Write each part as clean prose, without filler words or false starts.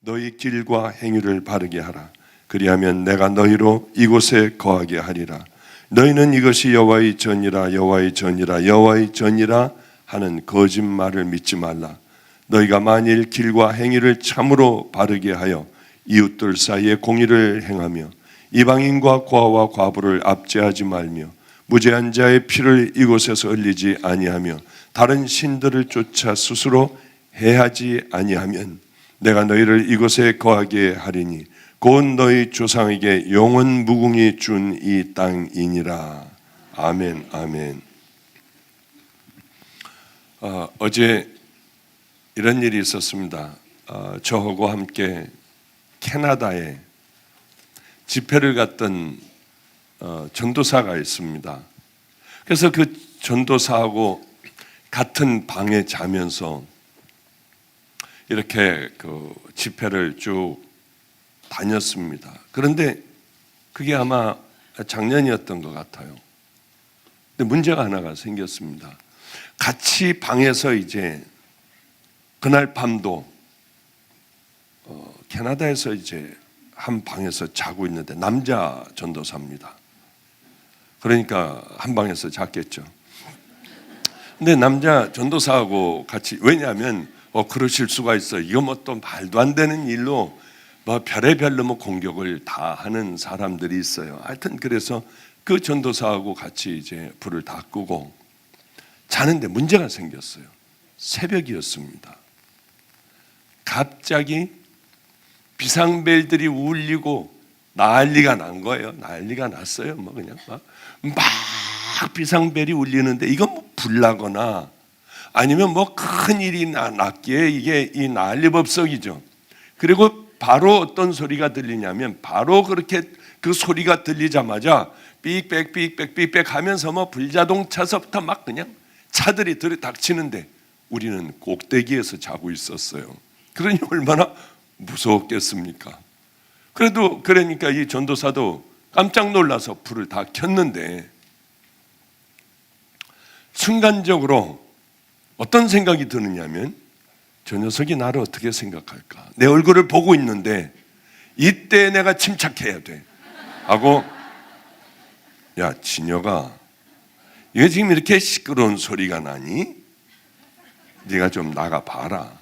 너희 길과 행위를 바르게 하라. 그리하면 내가 너희로 이곳에 거하게 하리라. 너희는 이것이 여호와의 전이라 여호와의 전이라 여호와의 전이라 하는 거짓말을 믿지 말라. 너희가 만일 길과 행위를 참으로 바르게 하여 이웃들 사이에 공의를 행하며 이방인과 고아와 과부를 압제하지 말며 무죄한 자의 피를 이곳에서 흘리지 아니하며 다른 신들을 쫓아 스스로 해하지 아니하면 내가 너희를 이곳에 거하게 하리니 곧 너희 조상에게 영원 무궁히 준 이 땅이니라. 아멘. 아멘. 어제 이런 일이 있었습니다. 저하고 함께 캐나다에 집회를 갔던 전도사가 있습니다. 그래서 그 전도사하고 같은 방에 자면서 이렇게 그 집회를 쭉 다녔습니다. 그런데 그게 아마 작년이었던 것 같아요. 근데 문제가 하나가 생겼습니다. 같이 방에서 이제 그날 밤도 캐나다에서 이제 한 방에서 자고 있는데 남자 전도사입니다. 그러니까 한 방에서 잤겠죠. 근데 남자 전도사하고 같이, 왜냐하면 그러실 수가 있어요. 이거 뭐 또 말도 안 되는 일로 뭐 별의별로 뭐 공격을 다 하는 사람들이 있어요. 하여튼 그래서 그 전도사하고 같이 이제 불을 다 끄고 자는데 문제가 생겼어요. 새벽이었습니다. 갑자기 비상벨들이 울리고 난리가 난 거예요. 난리가 났어요. 뭐 그냥 막 비상벨이 울리는데 이건 뭐 불나거나 아니면 뭐 큰 일이 났기에 이게 이 난리법석이죠. 그리고 바로 어떤 소리가 들리냐면 바로 그렇게 그 소리가 들리자마자 삑빽 삑빽 삑빽 하면서 뭐 불자동차서부터 막 그냥 차들이 들이닥치는데 우리는 꼭대기에서 자고 있었어요. 그러니 얼마나 무서웠겠습니까? 그래도 그러니까 이 전도사도 깜짝 놀라서 불을 다 켰는데 순간적으로 어떤 생각이 드느냐면 저 녀석이 나를 어떻게 생각할까? 내 얼굴을 보고 있는데 이때 내가 침착해야 돼 하고, 야 진혁아, 이게 지금 이렇게 시끄러운 소리가 나니? 네가 좀 나가봐라.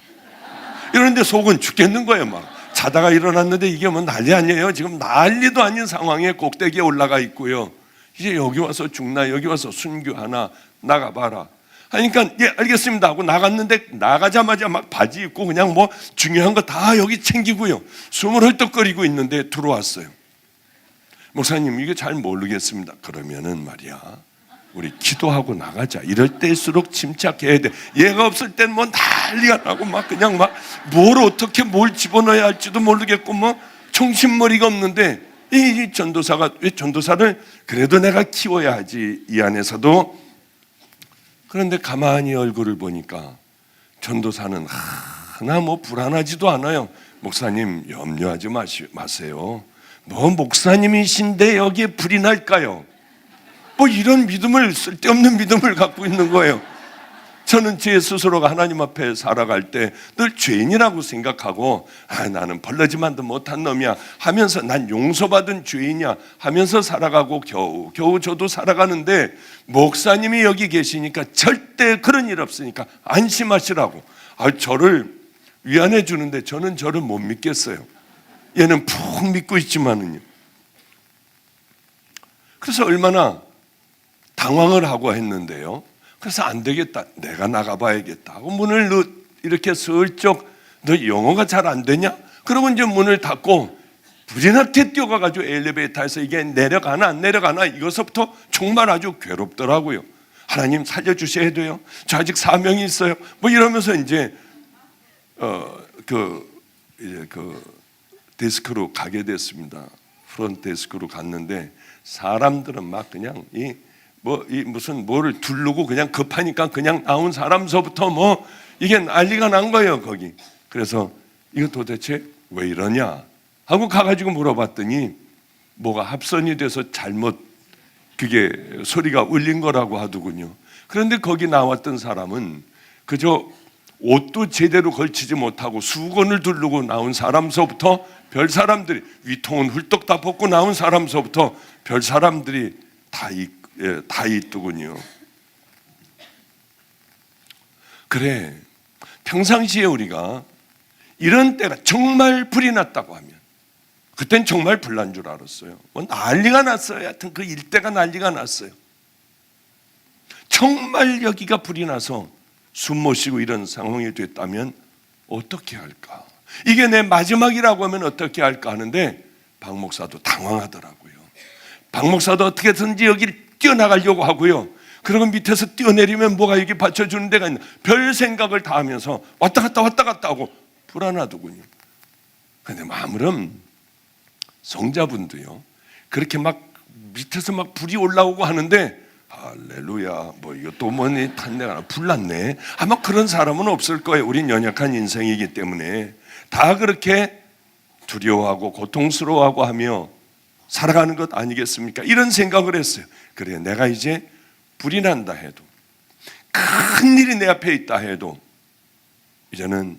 이러는데 속은 죽겠는 거예요. 막 자다가 일어났는데 이게 뭐 난리 아니에요. 지금 난리도 아닌 상황에 꼭대기에 올라가 있고요. 이제 여기 와서 죽나, 여기 와서 순교하나, 나가봐라 하니까 예 알겠습니다 하고 나갔는데 나가자마자 막 바지 입고 그냥 뭐 중요한 거 다 여기 챙기고요. 숨을 헐떡거리고 있는데 들어왔어요. 목사님 이게 잘 모르겠습니다. 그러면은 말이야 우리 기도하고 나가자. 이럴 때일수록 침착해야 돼. 얘가 없을 땐 뭐 난리가 나고 막 그냥 막 뭘 어떻게 뭘 집어넣어야 할지도 모르겠고 뭐 정신머리가 없는데 이 전도사가, 왜 전도사를 그래도 내가 키워야 하지 이 안에서도. 그런데 가만히 얼굴을 보니까 전도사는 하나 뭐 불안하지도 않아요. 목사님 염려하지 마세요. 뭐 목사님이신데 여기에 불이 날까요? 뭐 이런 믿음을, 쓸데없는 믿음을 갖고 있는 거예요. 저는 제 스스로가 하나님 앞에 살아갈 때 늘 죄인이라고 생각하고 나는 벌러지만도 못한 놈이야 하면서 난 용서받은 죄인이야 하면서 살아가고 겨우 저도 살아가는데 목사님이 여기 계시니까 절대 그런 일 없으니까 안심하시라고 저를 위안해 주는데 저는 저를 못 믿겠어요. 얘는 푹 믿고 있지만은요. 그래서 얼마나 당황을 하고 했는데요. 그래서 안 되겠다. 내가 나가봐야겠다 하고 문을 이렇게 슬쩍, 너 영어가 잘 안 되냐? 그러고 이제 문을 닫고 불이 나게 뛰어가가지고 엘리베이터에서 이게 내려가나 안 내려가나 이것부터 정말 아주 괴롭더라고요. 하나님 살려주셔야 돼요. 저 아직 사명이 있어요. 뭐 이러면서 이제 그 데스크로 가게 됐습니다. 프론트 데스크로 갔는데 사람들은 막 그냥 무슨 뭐를 두르고 그냥 급하니까 그냥 나온 사람서부터 뭐 이게 난리가 난 거예요 거기. 그래서 이거 도대체 왜 이러냐 하고 가가지고 물어봤더니 뭐가 합선이 돼서 잘못 그게 소리가 울린 거라고 하더군요. 그런데 거기 나왔던 사람은 그저 옷도 제대로 걸치지 못하고 수건을 두르고 나온 사람서부터 별 사람들이, 위통은 훌떡 다 벗고 나온 사람서부터 별 사람들이 다 있더군요. 그래, 평상시에 우리가 이런 때가 정말 불이 났다고 하면, 그땐 정말 불난 줄 알았어요. 난리가 났어요. 하여튼 그 일대가 난리가 났어요. 정말 여기가 불이 나서 숨 못 쉬고 이런 상황이 됐다면 어떻게 할까? 이게 내 마지막이라고 하면 어떻게 할까 하는데 박 목사도 당황하더라고요. 박 목사도 어떻게든지 여기를 뛰어나가려고 하고요. 그러고 밑에서 뛰어내리면 뭐가 여기 받쳐주는 데가 있나, 별 생각을 다 하면서 왔다 갔다 하고 불안하더군요. 그런데 아무렴 성자분도요, 그렇게 막 밑에서 막 불이 올라오고 하는데 할렐루야, 뭐 이것도 뭐니 탄내가 불났네, 아마 그런 사람은 없을 거예요. 우린 연약한 인생이기 때문에 다 그렇게 두려워하고 고통스러워하고 하며 살아가는 것 아니겠습니까? 이런 생각을 했어요. 그래, 내가 이제 불이 난다 해도, 큰 일이 내 앞에 있다 해도 이제는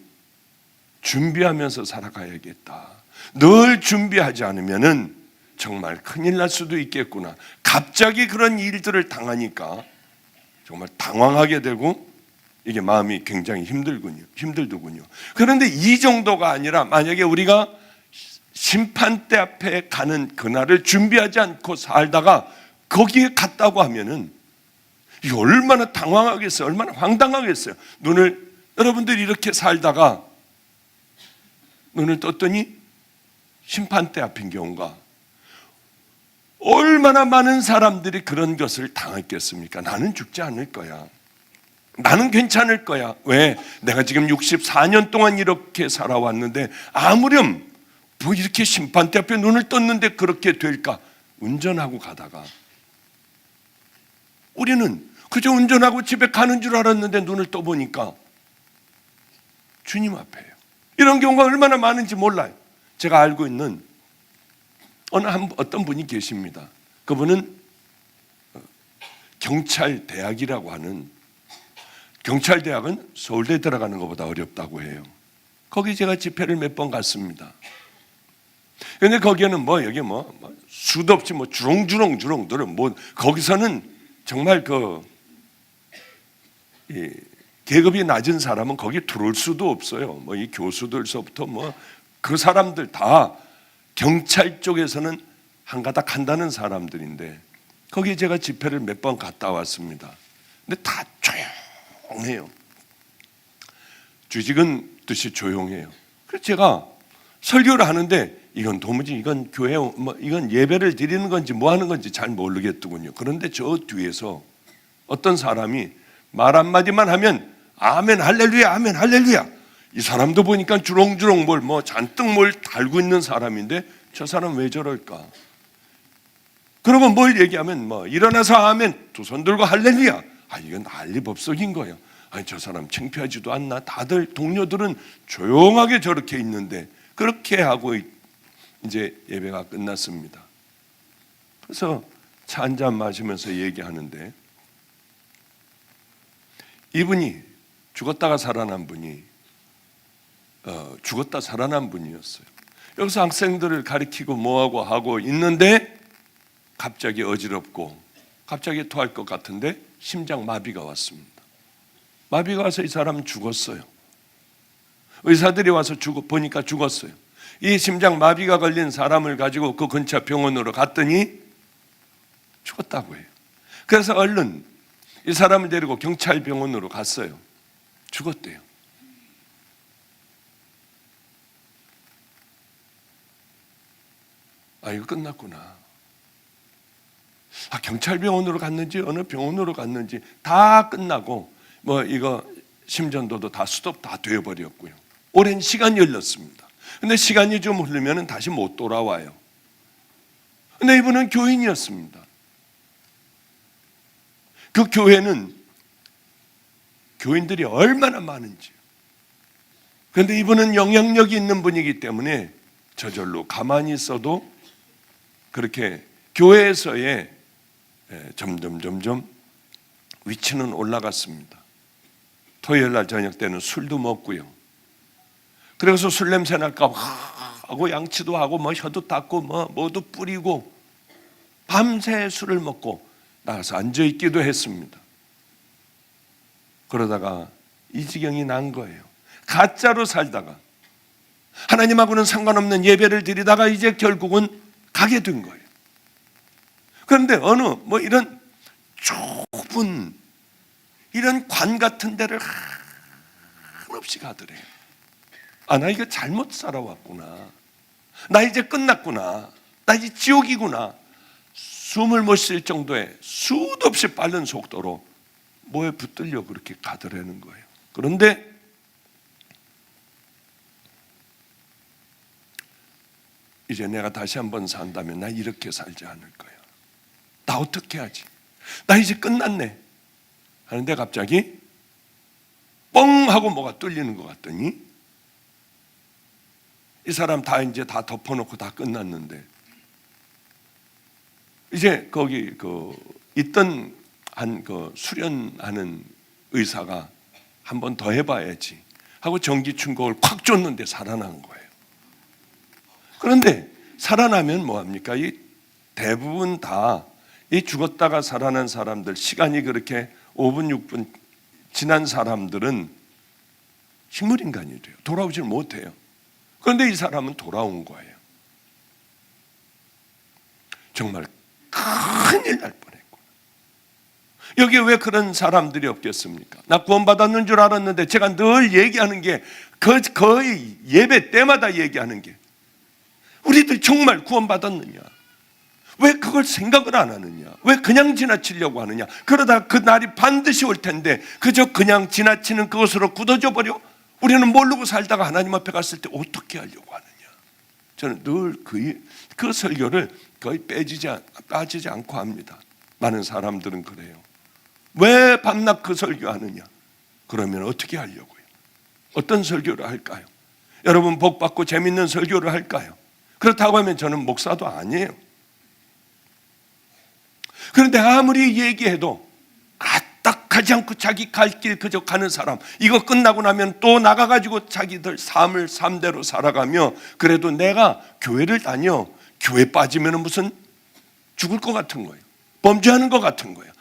준비하면서 살아가야겠다. 늘 준비하지 않으면은 정말 큰일 날 수도 있겠구나. 갑자기 그런 일들을 당하니까 정말 당황하게 되고 이게 마음이 굉장히 힘들더군요. 그런데 이 정도가 아니라 만약에 우리가 심판대 앞에 가는 그날을 준비하지 않고 살다가 거기에 갔다고 하면은 이 얼마나 당황하겠어요. 얼마나 황당하겠어요. 여러분들이 이렇게 살다가 눈을 떴더니 심판대 앞인 경우가, 얼마나 많은 사람들이 그런 것을 당했겠습니까? 나는 죽지 않을 거야. 나는 괜찮을 거야. 왜? 내가 지금 64년 동안 이렇게 살아왔는데 아무렴 뭐 이렇게 심판대 앞에 눈을 떴는데 그렇게 될까? 운전하고 가다가 우리는 그저 운전하고 집에 가는 줄 알았는데 눈을 떠보니까 주님 앞에요. 이런 경우가 얼마나 많은지 몰라요. 제가 알고 있는 어떤 분이 계십니다. 그분은 경찰대학이라고 하는, 경찰대학은 서울대 들어가는 것보다 어렵다고 해요. 거기 제가 집회를 몇 번 갔습니다. 그런데 거기에는 여기 수도 없이 주렁주렁 거기서는 정말 이 계급이 낮은 사람은 거기 들어올 수도 없어요. 이 교수들서부터 그 사람들 다 경찰 쪽에서는 한가닥 한다는 사람들인데, 거기에 제가 집회를 몇 번 갔다 왔습니다. 근데 다 조용해요. 주직은 뜻이 조용해요. 그래서 제가 설교를 하는데 이건 교회, 이건 예배를 드리는 건지 뭐 하는 건지 잘 모르겠더군요. 그런데 저 뒤에서 어떤 사람이 말 한마디만 하면 아멘 할렐루야, 아멘 할렐루야. 이 사람도 보니까 주렁주렁 잔뜩 달고 있는 사람인데 저 사람 왜 저럴까? 그러고 뭘 얘기하면 일어나서 아멘, 두 손 들고 할렐루야. 이건 난리법석인 거예요. 저 사람 창피하지도 않나? 다들 동료들은 조용하게 저렇게 있는데 그렇게 하고 이제 예배가 끝났습니다. 그래서 차 한잔 마시면서 얘기하는데, 이분이 죽었다 살아난 분이었어요. 여기서 학생들을 가리키고 뭐하고 하고 있는데 갑자기 어지럽고 갑자기 토할 것 같은데 심장 마비가 왔습니다. 마비가 와서 이 사람은 죽었어요. 의사들이 와서 보니까 죽었어요. 이 심장 마비가 걸린 사람을 가지고 그 근처 병원으로 갔더니 죽었다고 해요. 그래서 얼른 이 사람을 데리고 경찰병원으로 갔어요. 죽었대요. 이거 끝났구나. 경찰병원으로 갔는지 어느 병원으로 갔는지 다 끝나고 이거 심전도도 다 스톱 다 되어버렸고요. 오랜 시간이 흘렀습니다. 근데 시간이 좀 흐르면 다시 못 돌아와요. 근데 이분은 교인이었습니다. 그 교회는 교인들이 얼마나 많은지. 그런데 이분은 영향력이 있는 분이기 때문에 저절로 가만히 있어도 그렇게 교회에서의 점점 위치는 올라갔습니다. 토요일 날 저녁 때는 술도 먹고요. 그래서 술 냄새 날까 하고 양치도 하고 뭐 혀도 닦고 뭐 뭐도 뿌리고 밤새 술을 먹고 나가서 앉아 있기도 했습니다. 그러다가 이 지경이 난 거예요. 가짜로 살다가 하나님하고는 상관없는 예배를 드리다가 이제 결국은 가게 된 거예요. 그런데 어느 뭐 이런 좁은 이런 관 같은 데를 한없이 가더래요. 아, 나 이거 잘못 살아왔구나. 나 이제 끝났구나. 나 이제 지옥이구나. 숨을 못 쉴 정도의 수도 없이 빠른 속도로 뭐에 붙들려 그렇게 가더라는 거예요. 그런데 이제 내가 다시 한번 산다면 나 이렇게 살지 않을 거야. 나 어떻게 하지? 나 이제 끝났네. 하는데 갑자기 뻥 하고 뭐가 뚫리는 것 같더니 이 사람 다 이제 다 덮어놓고 다 끝났는데 이제 거기 있던 한 수련하는 의사가 한 번 더 해봐야지 하고 전기 충격을 콱 줬는데 살아난 거예요. 그런데 살아나면 뭐합니까? 이 대부분 다 이 죽었다가 살아난 사람들, 시간이 그렇게 5분, 6분 지난 사람들은 식물인간이 돼요. 돌아오질 못해요. 그런데 이 사람은 돌아온 거예요. 정말 큰일 날 뻔했구나. 여기에 왜 그런 사람들이 없겠습니까? 나 구원받았는 줄 알았는데 제가 늘 얘기하는 게 거의 예배 때마다 얘기하는 게 우리들 정말 구원받았느냐? 왜 그걸 생각을 안 하느냐? 왜 그냥 지나치려고 하느냐? 그러다 그 날이 반드시 올 텐데 그저 그냥 지나치는 그것으로 굳어져 버려? 우리는 모르고 살다가 하나님 앞에 갔을 때 어떻게 하려고 하느냐? 저는 늘 그 설교를 거의 빠지지 않고 합니다. 많은 사람들은 그래요. 왜 밤낮 그 설교하느냐? 그러면 어떻게 하려고요? 어떤 설교를 할까요? 여러분 복 받고 재밌는 설교를 할까요? 그렇다고 하면 저는 목사도 아니에요. 그런데 아무리 얘기해도 까딱하지 않고 자기 갈 길 그저 가는 사람, 이거 끝나고 나면 또 나가가지고 자기들 삶을 삶대로 살아가며 그래도 내가 교회를 다녀 교회 빠지면 무슨 죽을 것 같은 거예요. 범죄하는 것 같은 거예요.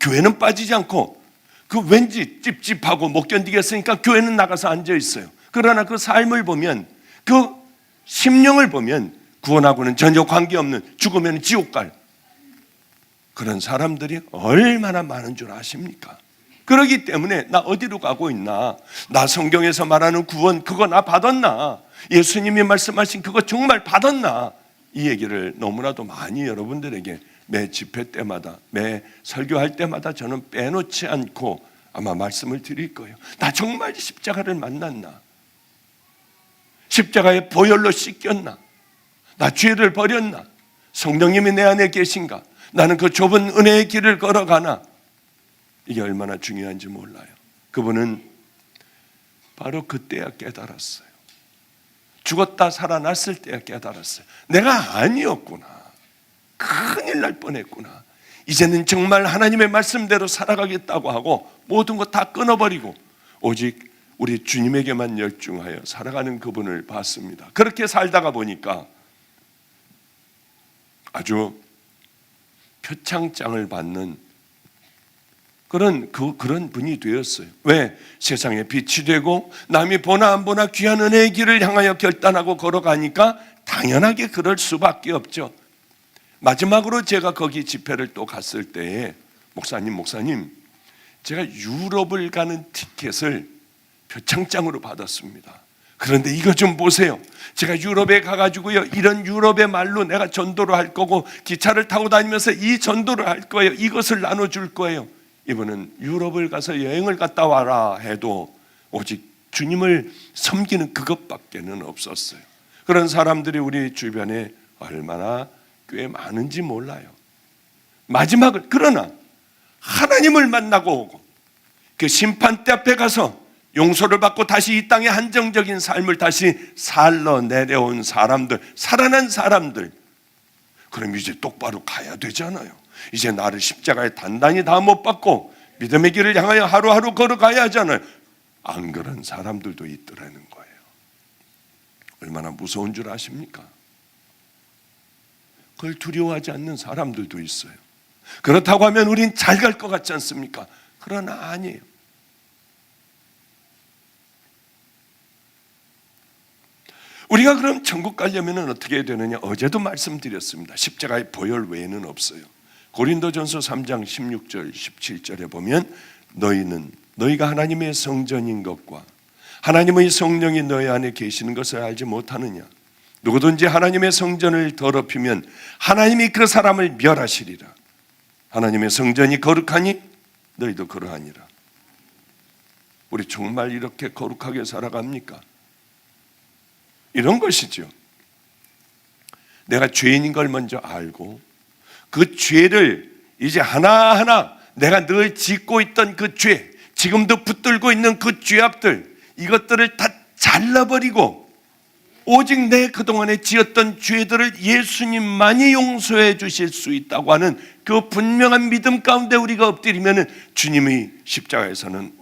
교회는 빠지지 않고 그 왠지 찝찝하고 못 견디겠으니까 교회는 나가서 앉아 있어요. 그러나 그 삶을 보면 그 심령을 보면 구원하고는 전혀 관계없는 죽으면 지옥 갈 그런 사람들이 얼마나 많은 줄 아십니까? 그러기 때문에 나 어디로 가고 있나? 나 성경에서 말하는 구원 그거 나 받았나? 예수님이 말씀하신 그거 정말 받았나? 이 얘기를 너무나도 많이 여러분들에게 매 집회 때마다 매 설교할 때마다 저는 빼놓지 않고 아마 말씀을 드릴 거예요. 나 정말 십자가를 만났나? 십자가의 보혈로 씻겼나? 나 죄를 버렸나? 성령님이 내 안에 계신가? 나는 그 좁은 은혜의 길을 걸어가나? 이게 얼마나 중요한지 몰라요. 그분은 바로 그때야 깨달았어요. 죽었다 살아났을 때야 깨달았어요. 내가 아니었구나. 큰일 날 뻔했구나. 이제는 정말 하나님의 말씀대로 살아가겠다고 하고 모든 것 다 끊어버리고 오직 우리 주님에게만 열중하여 살아가는 그분을 봤습니다. 그렇게 살다가 보니까 아주 표창장을 받는 그런 분이 되었어요. 왜? 세상에 빛이 되고 남이 보나 안 보나 귀한 은혜의 길을 향하여 결단하고 걸어가니까 당연하게 그럴 수밖에 없죠. 마지막으로 제가 거기 집회를 또 갔을 때에 목사님 제가 유럽을 가는 티켓을 표창장으로 받았습니다. 그런데 이거 좀 보세요. 제가 유럽에 가가지고요, 이런 유럽의 말로 내가 전도를 할 거고 기차를 타고 다니면서 이 전도를 할 거예요. 이것을 나눠줄 거예요. 이분은 유럽을 가서 여행을 갔다 와라 해도 오직 주님을 섬기는 그것밖에는 없었어요. 그런 사람들이 우리 주변에 얼마나 꽤 많은지 몰라요. 마지막을 그러나 하나님을 만나고 오고 그 심판대 앞에 가서 용서를 받고 다시 이 땅의 한정적인 삶을 다시 살러 내려온 사람들, 살아난 사람들, 그럼 이제 똑바로 가야 되잖아요. 이제 나를 십자가에 단단히 다 못 박고 믿음의 길을 향하여 하루하루 걸어가야 하잖아요. 안 그런 사람들도 있더라는 거예요. 얼마나 무서운 줄 아십니까? 그걸 두려워하지 않는 사람들도 있어요. 그렇다고 하면 우린 잘 갈 것 같지 않습니까? 그러나 아니에요. 우리가 그럼 천국 가려면 어떻게 해야 되느냐? 어제도 말씀드렸습니다. 십자가의 보혈 외에는 없어요. 고린도전서 3장 16절 17절에 보면 너희가 하나님의 성전인 것과 하나님의 성령이 너희 안에 계시는 것을 알지 못하느냐? 누구든지 하나님의 성전을 더럽히면 하나님이 그 사람을 멸하시리라. 하나님의 성전이 거룩하니 너희도 그러하니라. 우리 정말 이렇게 거룩하게 살아갑니까? 이런 것이죠. 내가 죄인인 걸 먼저 알고 그 죄를 이제 하나하나 내가 늘 짓고 있던 그 죄, 지금도 붙들고 있는 그 죄악들, 이것들을 다 잘라버리고 오직 내 그동안에 지었던 죄들을 예수님만이 용서해 주실 수 있다고 하는 그 분명한 믿음 가운데 우리가 엎드리면 주님이 십자가에서는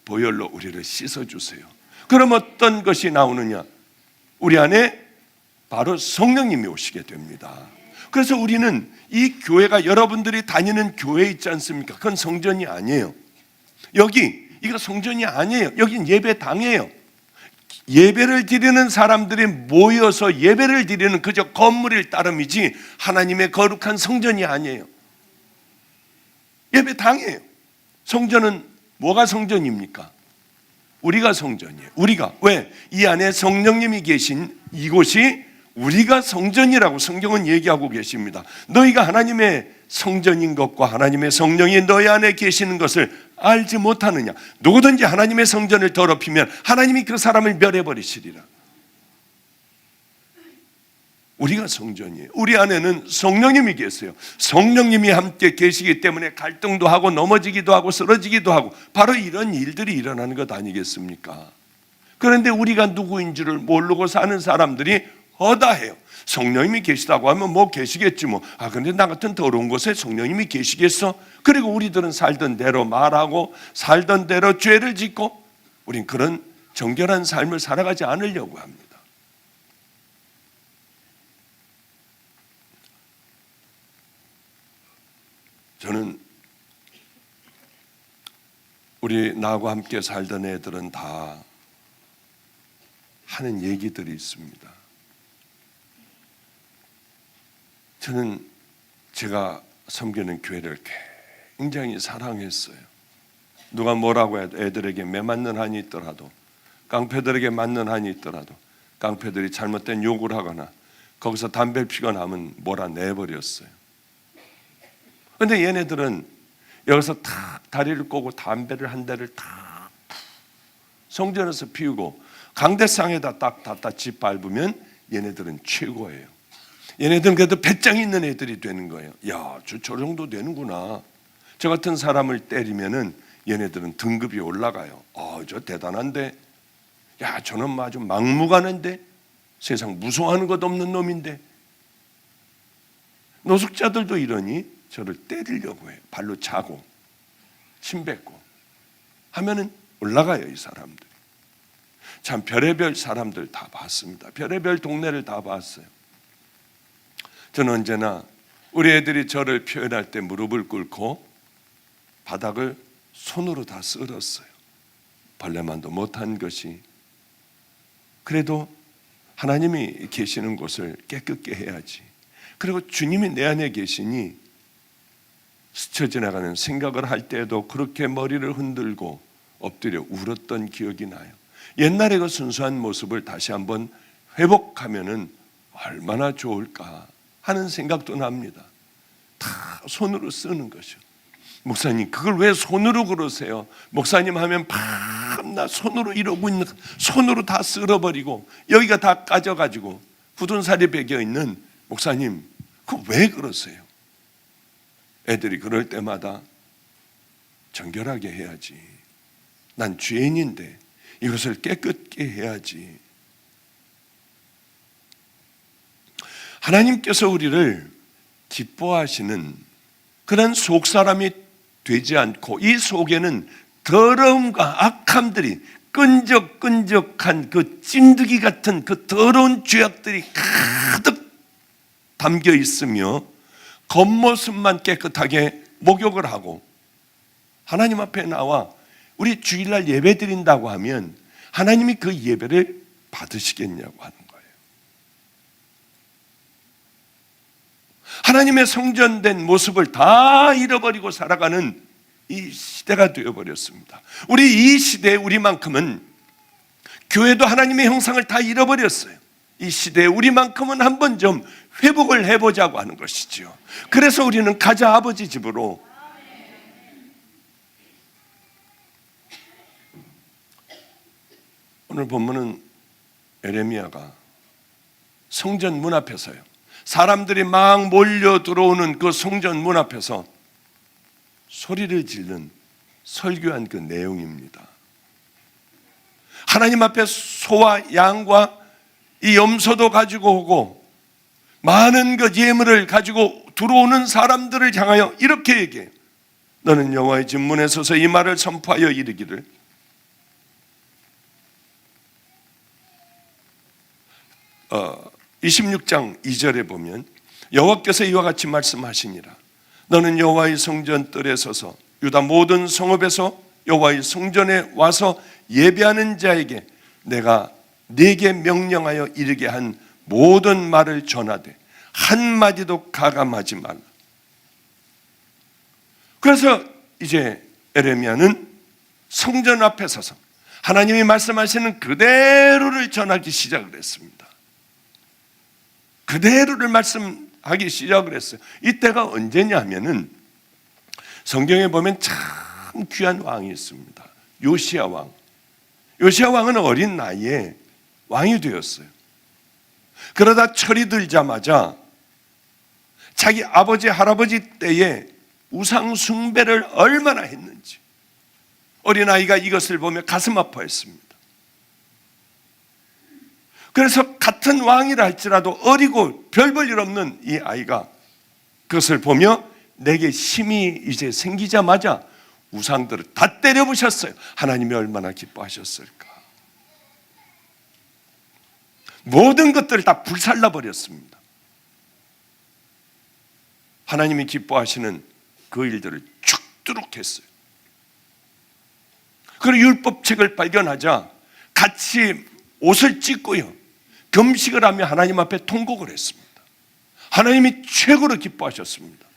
보혈로 우리를 씻어주세요. 그럼 어떤 것이 나오느냐? 우리 안에 바로 성령님이 오시게 됩니다. 그래서 우리는 이 교회가 여러분들이 다니는 교회 있지 않습니까? 그건 성전이 아니에요. 이거 성전이 아니에요. 여긴 예배당이에요. 예배를 드리는 사람들이 모여서 예배를 드리는 그저 건물일 따름이지 하나님의 거룩한 성전이 아니에요. 예배당이에요. 성전은 뭐가 성전입니까? 우리가 성전이에요. 우리가. 왜? 이 안에 성령님이 계신 이곳이 우리가 성전이라고 성경은 얘기하고 계십니다. 너희가 하나님의 성전인 것과 하나님의 성령이 너희 안에 계시는 것을 알지 못하느냐? 누구든지 하나님의 성전을 더럽히면 하나님이 그 사람을 멸해버리시리라. 우리가 성전이에요. 우리 안에는 성령님이 계세요. 성령님이 함께 계시기 때문에 갈등도 하고 넘어지기도 하고 쓰러지기도 하고 바로 이런 일들이 일어나는 것 아니겠습니까? 그런데 우리가 누구인 줄을 모르고 사는 사람들이 허다해요. 성령님이 계시다고 하면 뭐 계시겠지 뭐. 근데 나 같은 더러운 곳에 성령님이 계시겠어? 그리고 우리들은 살던 대로 말하고 살던 대로 죄를 짓고 우린 그런 정결한 삶을 살아가지 않으려고 합니다. 저는 나하고 함께 살던 애들은 다 하는 얘기들이 있습니다. 저는 제가 섬기는 교회를 굉장히 사랑했어요. 누가 뭐라고 해도 애들에게 매 맞는 한이 있더라도 깡패들에게 맞는 한이 있더라도 깡패들이 잘못된 욕을 하거나 거기서 담배를 피거나 하면 몰아내버렸어요. 그런데 얘네들은 여기서 탁 다리를 꼬고 담배를 한 대를 탁 성전에서 피우고 강대상에다 딱 갖다 짓밟으면 얘네들은 최고예요. 얘네들은 그래도 배짱이 있는 애들이 되는 거예요. 야, 저 정도 되는구나. 저 같은 사람을 때리면은 얘네들은 등급이 올라가요. 저 대단한데. 야, 저는 아주 막무가내인데. 세상 무서워하는 것 없는 놈인데. 노숙자들도 이러니 저를 때리려고 해요. 발로 차고 침 뱉고 하면은 올라가요, 이 사람들이. 참 별의별 사람들 다 봤습니다. 별의별 동네를 다 봤어요. 저는 언제나 우리 애들이 저를 표현할 때 무릎을 꿇고 바닥을 손으로 다 쓸었어요. 벌레만도 못한 것이. 그래도 하나님이 계시는 곳을 깨끗게 해야지. 그리고 주님이 내 안에 계시니 스쳐 지나가는 생각을 할 때에도 그렇게 머리를 흔들고 엎드려 울었던 기억이 나요. 옛날의 그 순수한 모습을 다시 한번 회복하면은 얼마나 좋을까 하는 생각도 납니다. 다 손으로 쓰는 것이요. 목사님, 그걸 왜 손으로 그러세요? 목사님 하면 밤낮 손으로 이러고 있는, 손으로 다 쓸어버리고 여기가 다 까져가지고 굳은 살이 배겨 있는 목사님, 그거 왜 그러세요? 애들이 그럴 때마다 정결하게 해야지. 난 죄인인데 이것을 깨끗게 해야지. 하나님께서 우리를 기뻐하시는 그런 속사람이 되지 않고 이 속에는 더러움과 악함들이 끈적끈적한 그 찐득이 같은 그 더러운 죄악들이 가득 담겨 있으며 겉모습만 깨끗하게 목욕을 하고 하나님 앞에 나와 우리 주일날 예배 드린다고 하면 하나님이 그 예배를 받으시겠냐고 하는 거예요. 하나님의 성전된 모습을 다 잃어버리고 살아가는 이 시대가 되어버렸습니다. 우리 이 시대에 우리만큼은 교회도 하나님의 형상을 다 잃어버렸어요. 이 시대에 우리만큼은 한번 좀 회복을 해보자고 하는 것이지요. 그래서 우리는 가자 아버지 집으로 오늘 본문은 에레미야가 성전 문 앞에서요. 사람들이 막 몰려 들어오는 그 성전 문 앞에서 소리를 지른 설교한 그 내용입니다. 하나님 앞에 소와 양과 이 염소도 가지고 오고 많은 그 예물을 가지고 들어오는 사람들을 향하여 이렇게 얘기해요. 너는 여호와의 집 문에 서서 이 말을 선포하여 이르기를 26장 2절에 보면 여호와께서 이와 같이 말씀하시니라. 너는 여호와의 성전 뜰에 서서 유다 모든 성읍에서 여호와의 성전에 와서 예배하는 자에게 내가 네게 명령하여 이르게 한 모든 말을 전하되 한마디도 가감하지 말라. 그래서 이제 에레미야는 성전 앞에 서서 하나님이 말씀하시는 그대로를 전하기 시작을 했습니다. 그대로를 말씀하기 시작을 했어요. 이때가 언제냐면은 성경에 보면 참 귀한 왕이 있습니다. 요시야 왕. 요시야 왕은 어린 나이에 왕이 되었어요. 그러다 철이 들자마자 자기 아버지 할아버지 때에 우상 숭배를 얼마나 했는지 어린아이가 이것을 보며 가슴 아파했습니다. 그래서 같은 왕이라 할지라도 어리고 별 볼 일 없는 이 아이가 그것을 보며 내게 힘이 이제 생기자마자 우상들을 다 때려부셨어요. 하나님이 얼마나 기뻐하셨을까. 모든 것들을 다 불살라버렸습니다. 하나님이 기뻐하시는 그 일들을 죽도록 했어요. 그리고 율법책을 발견하자 같이 옷을 찢고요, 금식을 하며 하나님 앞에 통곡을 했습니다. 하나님이 최고로 기뻐하셨습니다.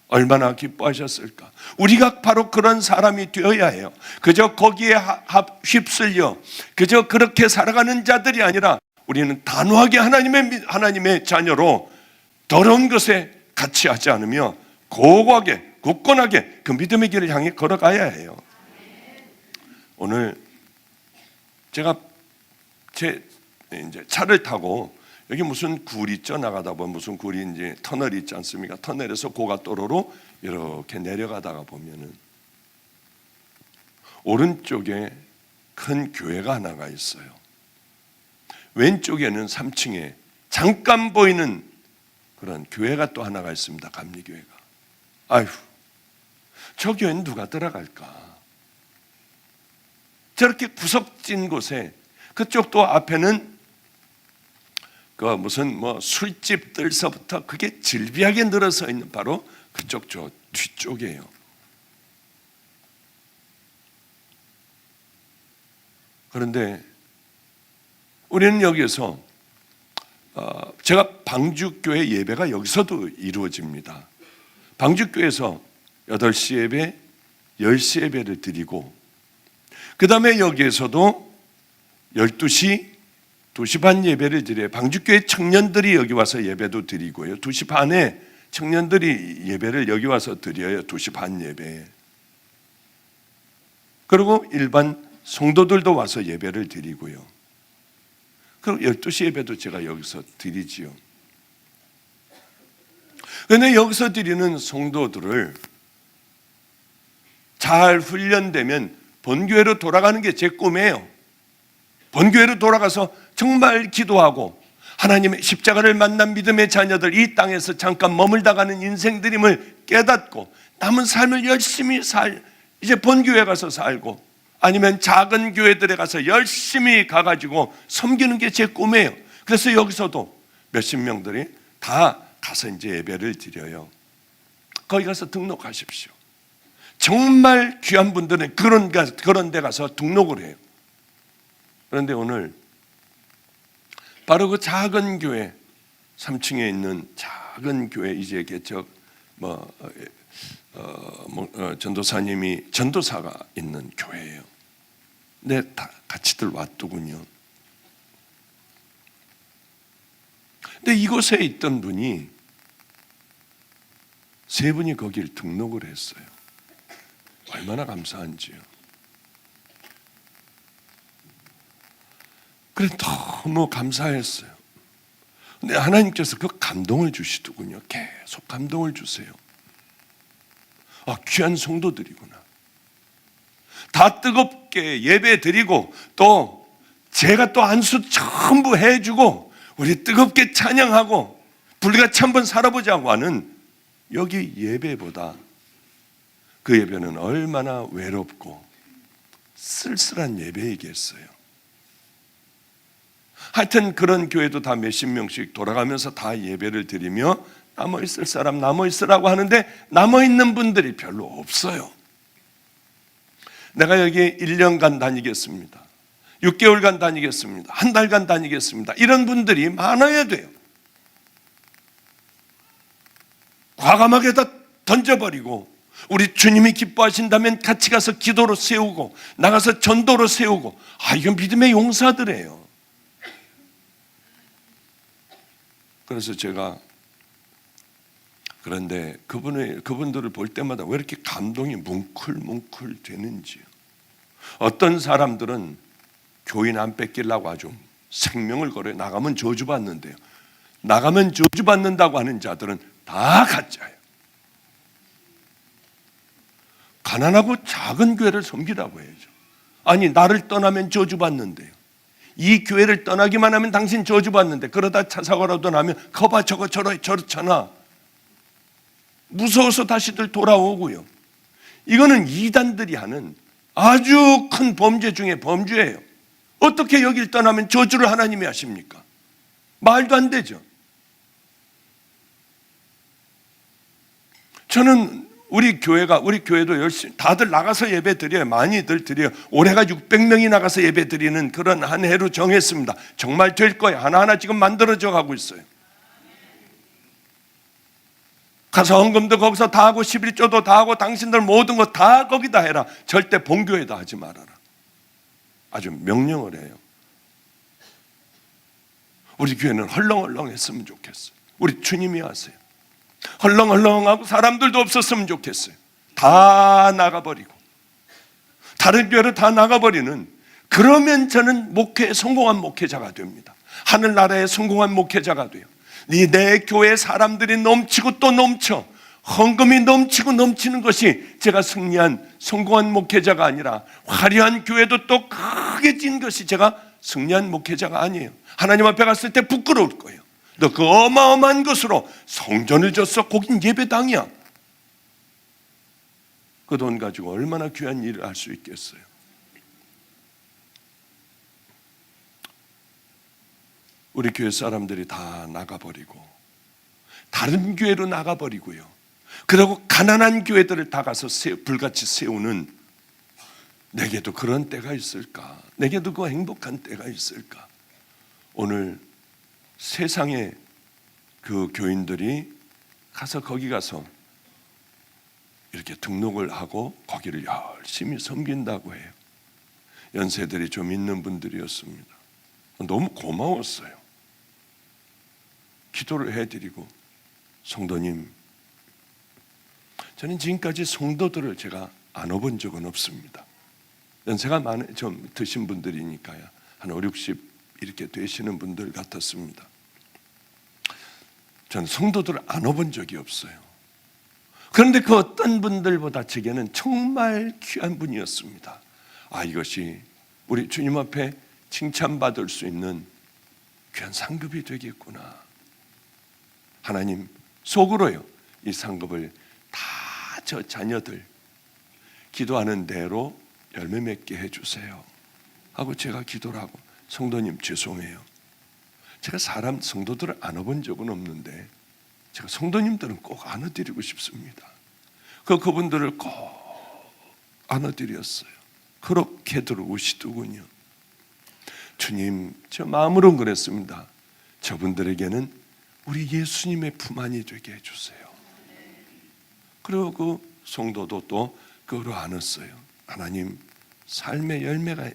얼마나 기뻐하셨을까. 우리가 바로 그런 사람이 되어야 해요. 그저 거기에 휩쓸려 그저 그렇게 살아가는 자들이 아니라 우리는 단호하게 하나님의 자녀로 더러운 것에 같이 하지 않으며 고고하게 굳건하게 그 믿음의 길을 향해 걸어가야 해요. 오늘 제가 제 이제 차를 타고 여기 무슨 굴이 있죠. 나가다 보면 무슨 굴이 이제 터널이 있지 않습니까? 터널에서 고가도로로 이렇게 내려가다가 보면은 오른쪽에 큰 교회가 하나가 있어요. 왼쪽에는 3층에 잠깐 보이는 그런 교회가 또 하나가 있습니다. 감리교회가. 아휴, 저 교회는 누가 들어갈까? 저렇게 구석진 곳에 그쪽도 앞에는 그 무슨 뭐 술집들서부터 그게 질비하게 늘어서 있는 바로 그쪽 저 뒤쪽이에요. 그런데 우리는 여기에서 제가 방주교회 예배가 여기서도 이루어집니다. 방주교회에서 8시 예배, 10시 예배를 드리고 그 다음에 여기에서도 12시, 2시 반 예배를 드려요. 방주교회 청년들이 여기 와서 예배도 드리고요. 2시 반에 청년들이 예배를 여기 와서 드려요. 2시 반 예배. 그리고 일반 성도들도 와서 예배를 드리고요. 그리고 12시 예배도 제가 여기서 드리지요. 그런데 여기서 드리는 성도들을 잘 훈련되면 본교회로 돌아가는 게 제 꿈이에요. 본교회로 돌아가서 정말 기도하고 하나님의 십자가를 만난 믿음의 자녀들, 이 땅에서 잠깐 머물다 가는 인생들임을 깨닫고 남은 삶을 열심히 살 이제 본교회 가서 살고 아니면 작은 교회들에 가서 열심히 가가지고 섬기는 게 제 꿈이에요. 그래서 여기서도 몇십 명들이 다 가서 이제 예배를 드려요. 거기 가서 등록하십시오. 정말 귀한 분들은 그런 데 가서 등록을 해요. 그런데 오늘 바로 그 작은 교회, 3층에 있는 작은 교회, 이제 개척 전도사님이 전도사가 있는 교회예요. 네, 다 같이들 왔더군요. 근데 이곳에 있던 분이 세 분이 거기를 등록을 했어요. 얼마나 감사한지요. 그래 너무 감사했어요. 근데 하나님께서 그 감동을 주시더군요. 계속 감동을 주세요. 아, 귀한 성도들이구나. 다 뜨겁게 예배 드리고 또 제가 또 안수 전부 해주고 우리 뜨겁게 찬양하고 불같이 한번 살아보자고 하는 여기 예배보다 그 예배는 얼마나 외롭고 쓸쓸한 예배이겠어요. 하여튼 그런 교회도 다 몇십 명씩 돌아가면서 다 예배를 드리며 남아있을 사람 남아있으라고 하는데 남아있는 분들이 별로 없어요. 내가 여기 1년간 다니겠습니다. 6개월간 다니겠습니다. 한 달간 다니겠습니다. 이런 분들이 많아야 돼요. 과감하게 다 던져버리고 우리 주님이 기뻐하신다면 같이 가서 기도로 세우고 나가서 전도로 세우고, 이건 믿음의 용사들이에요. 그래서 제가 그런데 그분들을 볼 때마다 왜 이렇게 감동이 뭉클뭉클 되는지요. 어떤 사람들은 교인 안 뺏기려고 아주 생명을 걸어요. 나가면 저주받는데요. 나가면 저주받는다고 하는 자들은 다 가짜예요. 가난하고 작은 교회를 섬기라고 해야죠. 아니, 나를 떠나면 저주받는데요. 이 교회를 떠나기만 하면 당신 저주받는데, 그러다 차 사고라도 나면 거봐 저거 저렇잖아. 무서워서 다시들 돌아오고요. 이거는 이단들이 하는 아주 큰 범죄 중에 범죄예요. 어떻게 여길 떠나면 저주를 하나님이 하십니까? 말도 안 되죠. 저는 우리 교회도 열심히 다들 나가서 예배 드려요. 많이들 드려요. 올해가 600명이 나가서 예배 드리는 그런 한 해로 정했습니다. 정말 될 거예요. 하나하나 지금 만들어져 가고 있어요. 가서 헌금도 거기서 다 하고 11조도 다 하고 당신들 모든 거 다 거기다 해라. 절대 본교회다 하지 말아라. 아주 명령을 해요. 우리 교회는 헐렁헐렁했으면 좋겠어요. 우리 주님이 하세요. 헐렁헐렁하고 사람들도 없었으면 좋겠어요. 다 나가버리고 다른 교회로 다 나가버리는, 그러면 저는 성공한 목회자가 됩니다. 하늘나라의 성공한 목회자가 돼요. 내 교회 사람들이 넘치고 또 넘쳐 헌금이 넘치고 넘치는 것이 제가 승리한 성공한 목회자가 아니라, 화려한 교회도 또 크게 진 것이 제가 승리한 목회자가 아니에요. 하나님 앞에 갔을 때 부끄러울 거예요. 너 그 어마어마한 것으로 성전을 줬어. 거긴 예배당이야. 그 돈 가지고 얼마나 귀한 일을 할 수 있겠어요. 우리 교회 사람들이 다 나가버리고 다른 교회로 나가버리고요. 그리고 가난한 교회들을 다 가서 불같이 세우는, 내게도 그런 때가 있을까? 내게도 그 행복한 때가 있을까? 오늘 세상에 그 교인들이 가서 거기 가서 이렇게 등록을 하고 거기를 열심히 섬긴다고 해요. 연세들이 좀 있는 분들이었습니다. 너무 고마웠어요. 기도를 해드리고, 성도님, 저는 지금까지 성도들을 제가 안아본 적은 없습니다. 연세가 좀 드신 분들이니까요. 한 5, 60 이렇게 되시는 분들 같았습니다. 저는 성도들을 안아본 적이 없어요. 그런데 그 어떤 분들보다 제게는 정말 귀한 분이었습니다. 이것이 우리 주님 앞에 칭찬받을 수 있는 귀한 상급이 되겠구나. 하나님 속으로요, 이 상급을 다 저 자녀들 기도하는 대로 열매 맺게 해주세요 하고 제가 기도를 하고, 성도님 죄송해요, 제가 사람 성도들을 안아본 적은 없는데 제가 성도님들은 꼭 안아드리고 싶습니다. 그분들을 꼭 안아드렸어요. 그렇게들 우시더군요. 주님, 저 마음으로는 그랬습니다. 저분들에게는 우리 예수님의 품 안이 되게 해주세요. 그리고 그 성도도 또 그거로 안았어요. 하나님, 삶의 열매가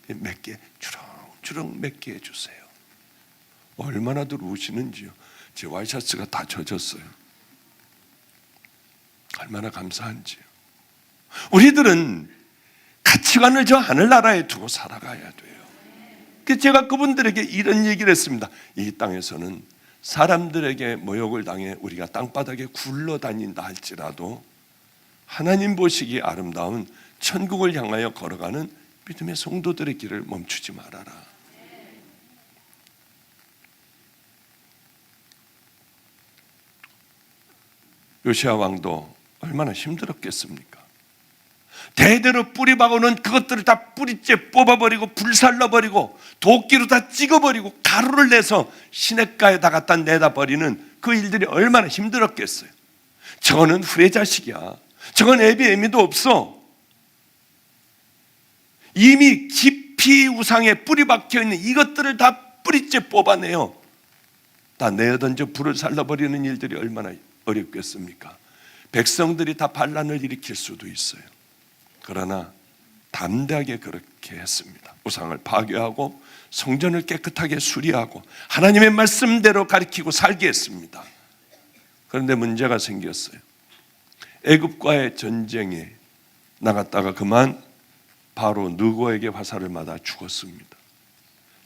맺게 주렁주렁 맺게 해주세요. 얼마나들 우시는지요. 제 와이셔츠가 다 젖었어요. 얼마나 감사한지요. 우리들은 가치관을 저 하늘나라에 두고 살아가야 돼요. 그래서 제가 그분들에게 이런 얘기를 했습니다. 이 땅에서는 사람들에게 모욕을 당해 우리가 땅바닥에 굴러다닌다 할지라도 하나님 보시기에 아름다운 천국을 향하여 걸어가는 믿음의 성도들의 길을 멈추지 말아라. 요시야 왕도 얼마나 힘들었겠습니까? 대대로 뿌리박아놓은 그것들을 다 뿌리째 뽑아버리고 불살라버리고 도끼로 다 찍어버리고 가루를 내서 시냇가에다 갖다 내다 버리는 그 일들이 얼마나 힘들었겠어요. 저거는 후레 자식이야, 저건 애비애미도 없어. 이미 깊이 우상에 뿌리 박혀있는 이것들을 다 뿌리째 뽑아내요. 다 내어던져 불을 살라버리는 일들이 얼마나 어렵겠습니까? 백성들이 다 반란을 일으킬 수도 있어요. 그러나 담대하게 그렇게 했습니다. 우상을 파괴하고 성전을 깨끗하게 수리하고 하나님의 말씀대로 가리키고 살게 했습니다. 그런데 문제가 생겼어요. 애굽과의 전쟁에 나갔다가 그만 바로 느고에게 화살을 맞아 죽었습니다.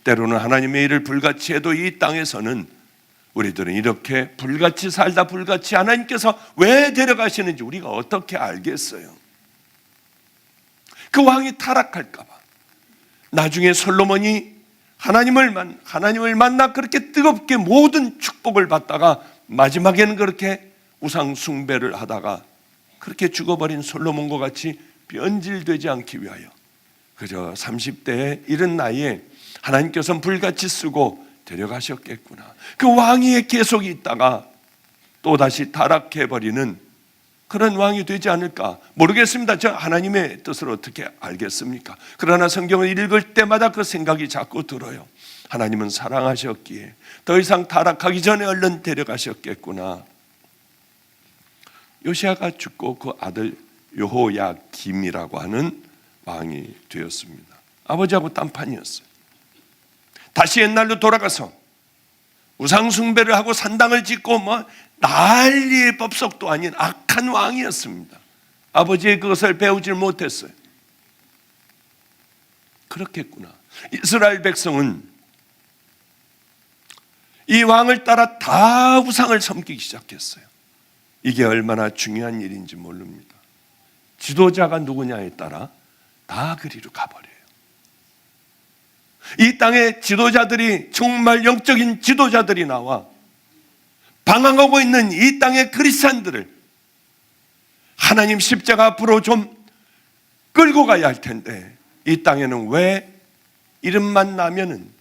때로는 하나님의 일을 불같이 해도 이 땅에서는 우리들은 이렇게 불같이 살다 불같이 하나님께서 왜 데려가시는지 우리가 어떻게 알겠어요? 그 왕이 타락할까 봐 나중에 솔로몬이 하나님을 만나 그렇게 뜨겁게 모든 축복을 받다가 마지막에는 그렇게 우상 숭배를 하다가 그렇게 죽어버린 솔로몬과 같이 변질되지 않기 위하여 그저 30대에 이른 나이에 하나님께서는 불같이 쓰고 데려가셨겠구나. 그 왕위에 계속 있다가 또다시 타락해버리는 그런 왕이 되지 않을까 모르겠습니다. 저 하나님의 뜻을 어떻게 알겠습니까? 그러나 성경을 읽을 때마다 그 생각이 자꾸 들어요. 하나님은 사랑하셨기에 더 이상 타락하기 전에 얼른 데려가셨겠구나. 요시야가 죽고 그 아들 여호야김이라고 하는 왕이 되었습니다. 아버지하고 딴판이었어요. 다시 옛날로 돌아가서 우상 숭배를 하고 산당을 짓고 난리의 법석도 아닌 악한 왕이었습니다. 아버지의 그것을 배우질 못했어요. 그렇겠구나. 이스라엘 백성은 이 왕을 따라 다 우상을 섬기기 시작했어요. 이게 얼마나 중요한 일인지 모릅니다. 지도자가 누구냐에 따라 다 그리로 가버려요. 이 땅의 지도자들이 정말 영적인 지도자들이 나와 방황하고 있는 이 땅의 크리스찬들을 하나님 십자가 앞으로 좀 끌고 가야 할 텐데 이 땅에는 왜 이름만 나면은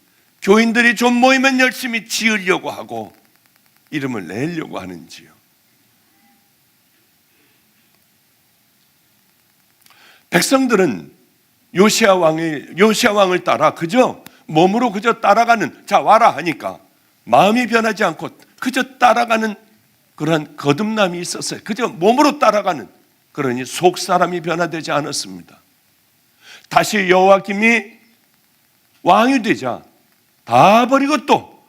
교인들이 좀 모이면 열심히 지으려고 하고 이름을 내려고 하는지요. 백성들은 요시야 왕을 따라 그저 몸으로 그저 따라가는, 자 와라 하니까 마음이 변하지 않고 그저 따라가는 그런 거듭남이 있었어요. 그저 몸으로 따라가는, 그러니 속 사람이 변화되지 않았습니다. 다시 여호야김이 왕이 되자 다 버리고 또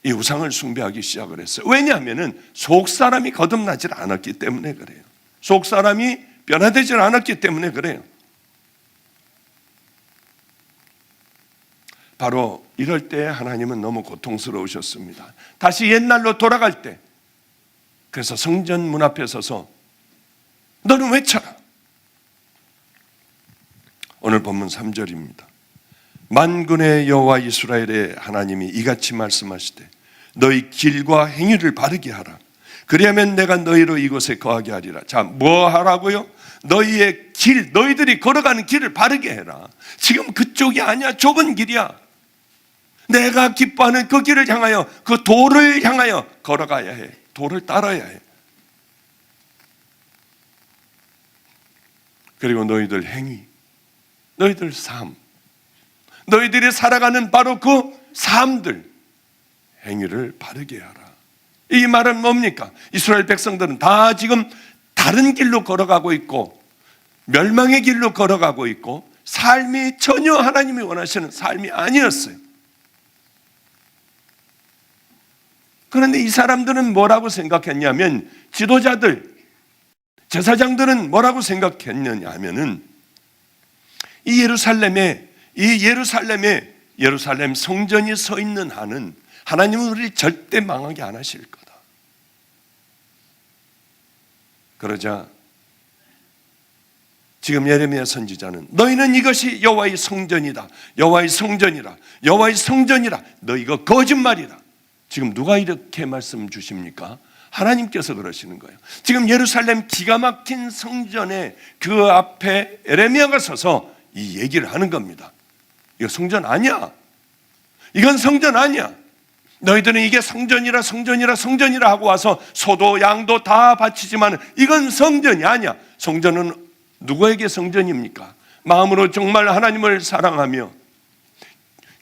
이 우상을 숭배하기 시작을 했어요. 왜냐하면 속 사람이 거듭나지 않았기 때문에 그래요. 속 사람이 변화되지 않았기 때문에 그래요. 바로 이럴 때 하나님은 너무 고통스러우셨습니다. 다시 옛날로 돌아갈 때, 그래서 성전 문 앞에 서서 너는 외쳐라. 오늘 본문 3절입니다. 만군의 여호와 이스라엘의 하나님이 이같이 말씀하시되 너희 길과 행위를 바르게 하라. 그리하면 내가 너희로 이곳에 거하게 하리라. 자, 뭐 하라고요? 너희의 길, 너희들이 걸어가는 길을 바르게 해라. 지금 그쪽이 아니야. 좁은 길이야. 내가 기뻐하는 그 길을 향하여, 그 도를 향하여 걸어가야 해. 도를 따라야 해. 그리고 너희들 행위, 너희들 삶, 너희들이 살아가는 바로 그 삶들, 행위를 바르게 하라. 이 말은 뭡니까? 이스라엘 백성들은 다 지금 다른 길로 걸어가고 있고 멸망의 길로 걸어가고 있고 삶이 전혀 하나님이 원하시는 삶이 아니었어요. 그런데 이 사람들은 뭐라고 생각했냐면, 지도자들, 제사장들은 뭐라고 생각했느냐 하면은, 예루살렘 성전이 서 있는 한은 하나님은 우리를 절대 망하게 안 하실 거다. 그러자 지금 예레미야 선지자는 너희는 이것이 여호와의 성전이다, 여호와의 성전이라, 여호와의 성전이라, 너 이거 거짓말이다. 지금 누가 이렇게 말씀 주십니까? 하나님께서 그러시는 거예요. 지금 예루살렘 기가 막힌 성전에 그 앞에 예레미야가 서서 이 얘기를 하는 겁니다. 이거 성전 아니야. 이건 성전 아니야. 너희들은 이게 성전이라 성전이라 성전이라 하고 와서 소도 양도 다 바치지만 이건 성전이 아니야. 성전은 누구에게 성전입니까? 마음으로 정말 하나님을 사랑하며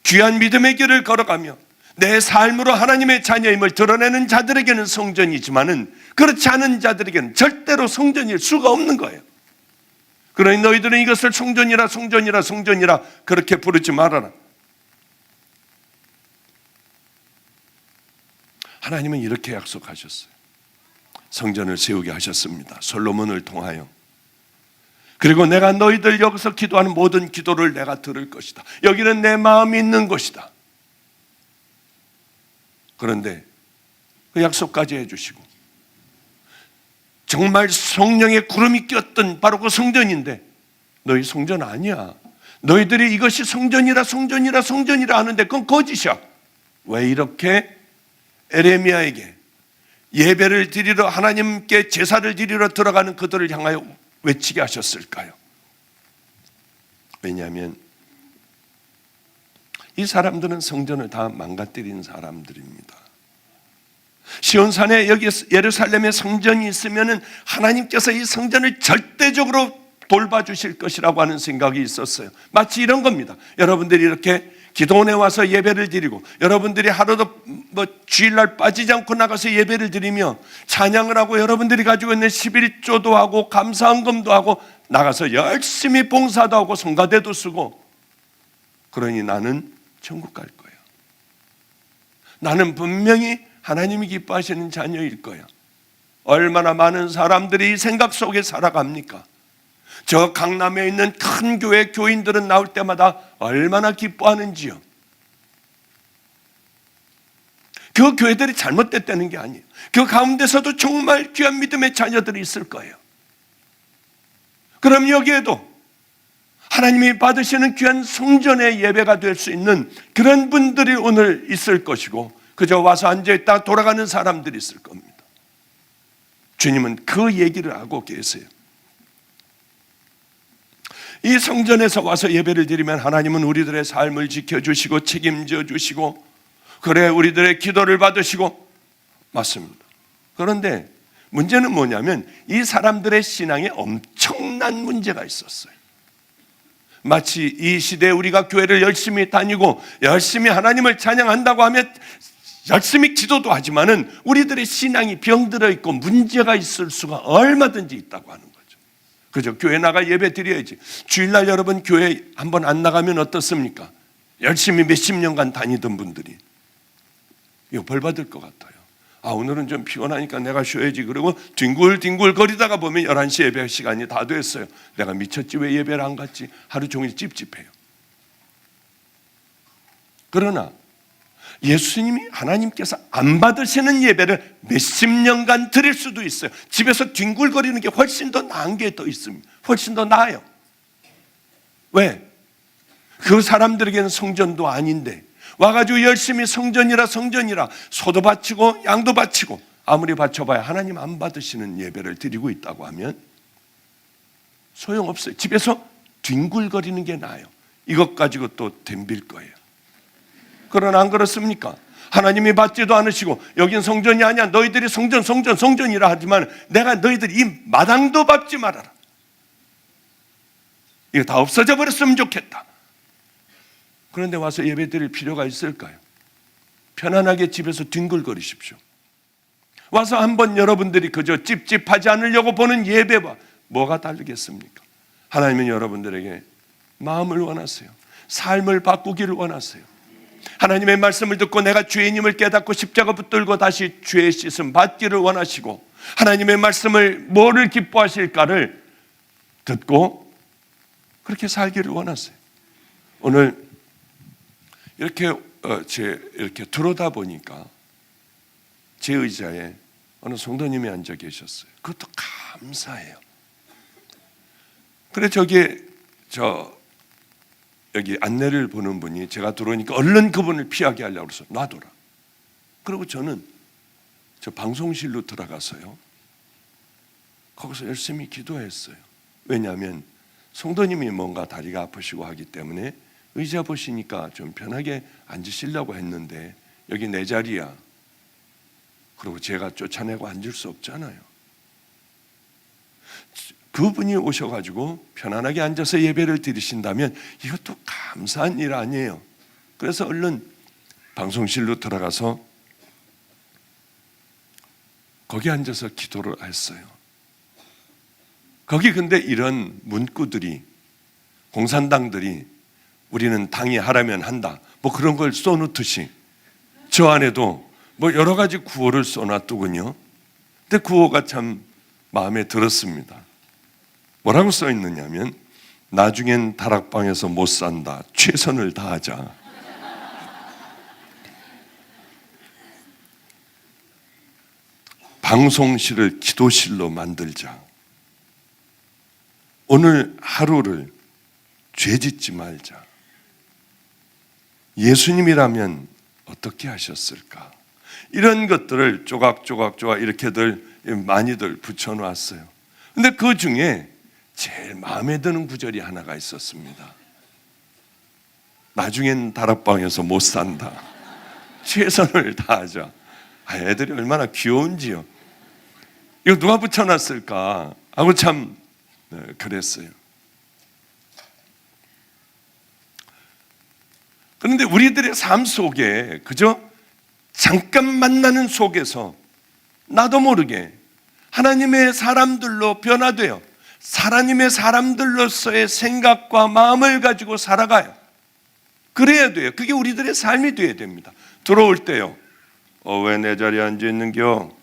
귀한 믿음의 길을 걸어가며 내 삶으로 하나님의 자녀임을 드러내는 자들에게는 성전이지만은 그렇지 않은 자들에게는 절대로 성전일 수가 없는 거예요. 그러니 너희들은 이것을 성전이라 성전이라 성전이라 그렇게 부르지 말아라. 하나님은 이렇게 약속하셨어요. 성전을 세우게 하셨습니다. 솔로몬을 통하여. 그리고 내가 너희들 여기서 기도하는 모든 기도를 내가 들을 것이다. 여기는 내 마음이 있는 곳이다. 그런데 그 약속까지 해주시고 정말 성령의 구름이 꼈던 바로 그 성전인데 너희 성전 아니야. 너희들이 이것이 성전이라 성전이라 성전이라 하는데 그건 거짓이야. 왜 이렇게 에레미야에게 예배를 드리러 하나님께 제사를 드리러 들어가는 그들을 향하여 외치게 하셨을까요? 왜냐하면 이 사람들은 성전을 다 망가뜨린 사람들입니다. 시온산에 여기 예루살렘에 성전이 있으면은 하나님께서 이 성전을 절대적으로 돌봐주실 것이라고 하는 생각이 있었어요. 마치 이런 겁니다. 여러분들이 이렇게 기도원에 와서 예배를 드리고 여러분들이 하루도 주일날 빠지지 않고 나가서 예배를 드리며 찬양을 하고 여러분들이 가지고 있는 11조도 하고 감사헌금도 하고 나가서 열심히 봉사도 하고 성가대도 쓰고 그러니 나는 천국 갈 거야. 나는 분명히 하나님이 기뻐하시는 자녀일 거야. 얼마나 많은 사람들이 이 생각 속에 살아갑니까? 저 강남에 있는 큰 교회 교인들은 나올 때마다 얼마나 기뻐하는지요. 그 교회들이 잘못됐다는 게 아니에요. 그 가운데서도 정말 귀한 믿음의 자녀들이 있을 거예요. 그럼 여기에도 하나님이 받으시는 귀한 성전의 예배가 될 수 있는 그런 분들이 오늘 있을 것이고 그저 와서 앉아있다 돌아가는 사람들이 있을 겁니다. 주님은 그 얘기를 하고 계세요. 이 성전에서 와서 예배를 드리면 하나님은 우리들의 삶을 지켜주시고 책임져 주시고 그래 우리들의 기도를 받으시고 맞습니다. 그런데 문제는 뭐냐면 이 사람들의 신앙에 엄청난 문제가 있었어요. 마치 이 시대에 우리가 교회를 열심히 다니고 열심히 하나님을 찬양한다고 하면 열심히 기도도 하지만은 우리들의 신앙이 병들어 있고 문제가 있을 수가 얼마든지 있다고 하는 거죠. 그죠? 교회 나가 예배 드려야지. 주일날 여러분 교회 한번 안 나가면 어떻습니까? 열심히 몇십 년간 다니던 분들이 이거 벌 받을 것 같아요. 아 오늘은 좀 피곤하니까 내가 쉬어야지. 그리고 뒹굴뒹굴 거리다가 보면 11시 예배 시간이 다 됐어요. 내가 미쳤지 왜 예배를 안 갔지? 하루 종일 찝찝해요. 그러나 예수님이 하나님께서 안 받으시는 예배를 몇십 년간 드릴 수도 있어요. 집에서 뒹굴거리는 게 훨씬 더 나은 게 더 있습니다. 훨씬 더 나아요. 왜? 그 사람들에게는 성전도 아닌데 와가지고 열심히 성전이라 성전이라 소도 바치고 양도 바치고 아무리 바쳐봐야 하나님 안 받으시는 예배를 드리고 있다고 하면 소용없어요. 집에서 뒹굴거리는 게 나아요. 이것 가지고 또 덤빌 거예요. 그러나 안 그렇습니까? 하나님이 받지도 않으시고 여긴 성전이 아니야. 너희들이 성전이라 하지만 내가 너희들이 이 마당도 밟지 말아라. 이거 다 없어져 버렸으면 좋겠다. 그런데 와서 예배 드릴 필요가 있을까요? 편안하게 집에서 뒹굴거리십시오. 와서 한번 여러분들이 그저 찝찝하지 않으려고 보는 예배와 뭐가 다르겠습니까? 하나님은 여러분들에게 마음을 원하세요. 삶을 바꾸기를 원하세요. 하나님의 말씀을 듣고 내가 죄인임을 깨닫고 십자가 붙들고 다시 죄의 씻음 받기를 원하시고, 하나님의 말씀을 뭐를 기뻐하실까를 듣고 그렇게 살기를 원하세요. 오늘 이렇게 이렇게 들어다 보니까 제 의자에 어느 성도님이 앉아 계셨어요. 그것도 감사해요. 그래 여기 안내를 보는 분이 제가 들어오니까 얼른 그분을 피하게 하려고 그래서 놔둬라. 그리고 저는 저 방송실로 들어가서요, 거기서 열심히 기도했어요. 왜냐하면 성도님이 뭔가 다리가 아프시고 하기 때문에 의자 보시니까 좀 편하게 앉으시려고 했는데 여기 내 자리야. 그리고 제가 쫓아내고 앉을 수 없잖아요. 그분이 오셔가지고 편안하게 앉아서 예배를 드리신다면 이것도 감사한 일 아니에요. 그래서 얼른 방송실로 들어가서 거기 앉아서 기도를 했어요. 거기 근데 이런 문구들이, 공산당들이 우리는 당이 하라면 한다, 뭐 그런 걸 써놓듯이 저 안에도 뭐 여러 가지 구호를 써놨더군요. 근데 구호가 참 마음에 들었습니다. 뭐라고 써 있느냐면, 나중엔 다락방에서 못 산다, 최선을 다하자. 방송실을 기도실로 만들자. 오늘 하루를 죄짓지 말자. 예수님이라면 어떻게 하셨을까? 이런 것들을 조각조각 이렇게들 많이들 붙여놨어요. 근데 그 중에 제일 마음에 드는 구절이 하나가 있었습니다. 나중엔 다락방에서 못 산다, 최선을 다하자. 애들이 얼마나 귀여운지요. 이거 누가 붙여놨을까 하고 참 그랬어요. 그런데 우리들의 삶 속에 그저 잠깐 만나는 속에서 나도 모르게 하나님의 사람들로 변화되어 하나님의 사람들로서의 생각과 마음을 가지고 살아가요. 그래야 돼요. 그게 우리들의 삶이 되어야 됩니다. 들어올 때요, 왜 내 자리에 앉아 있는겨?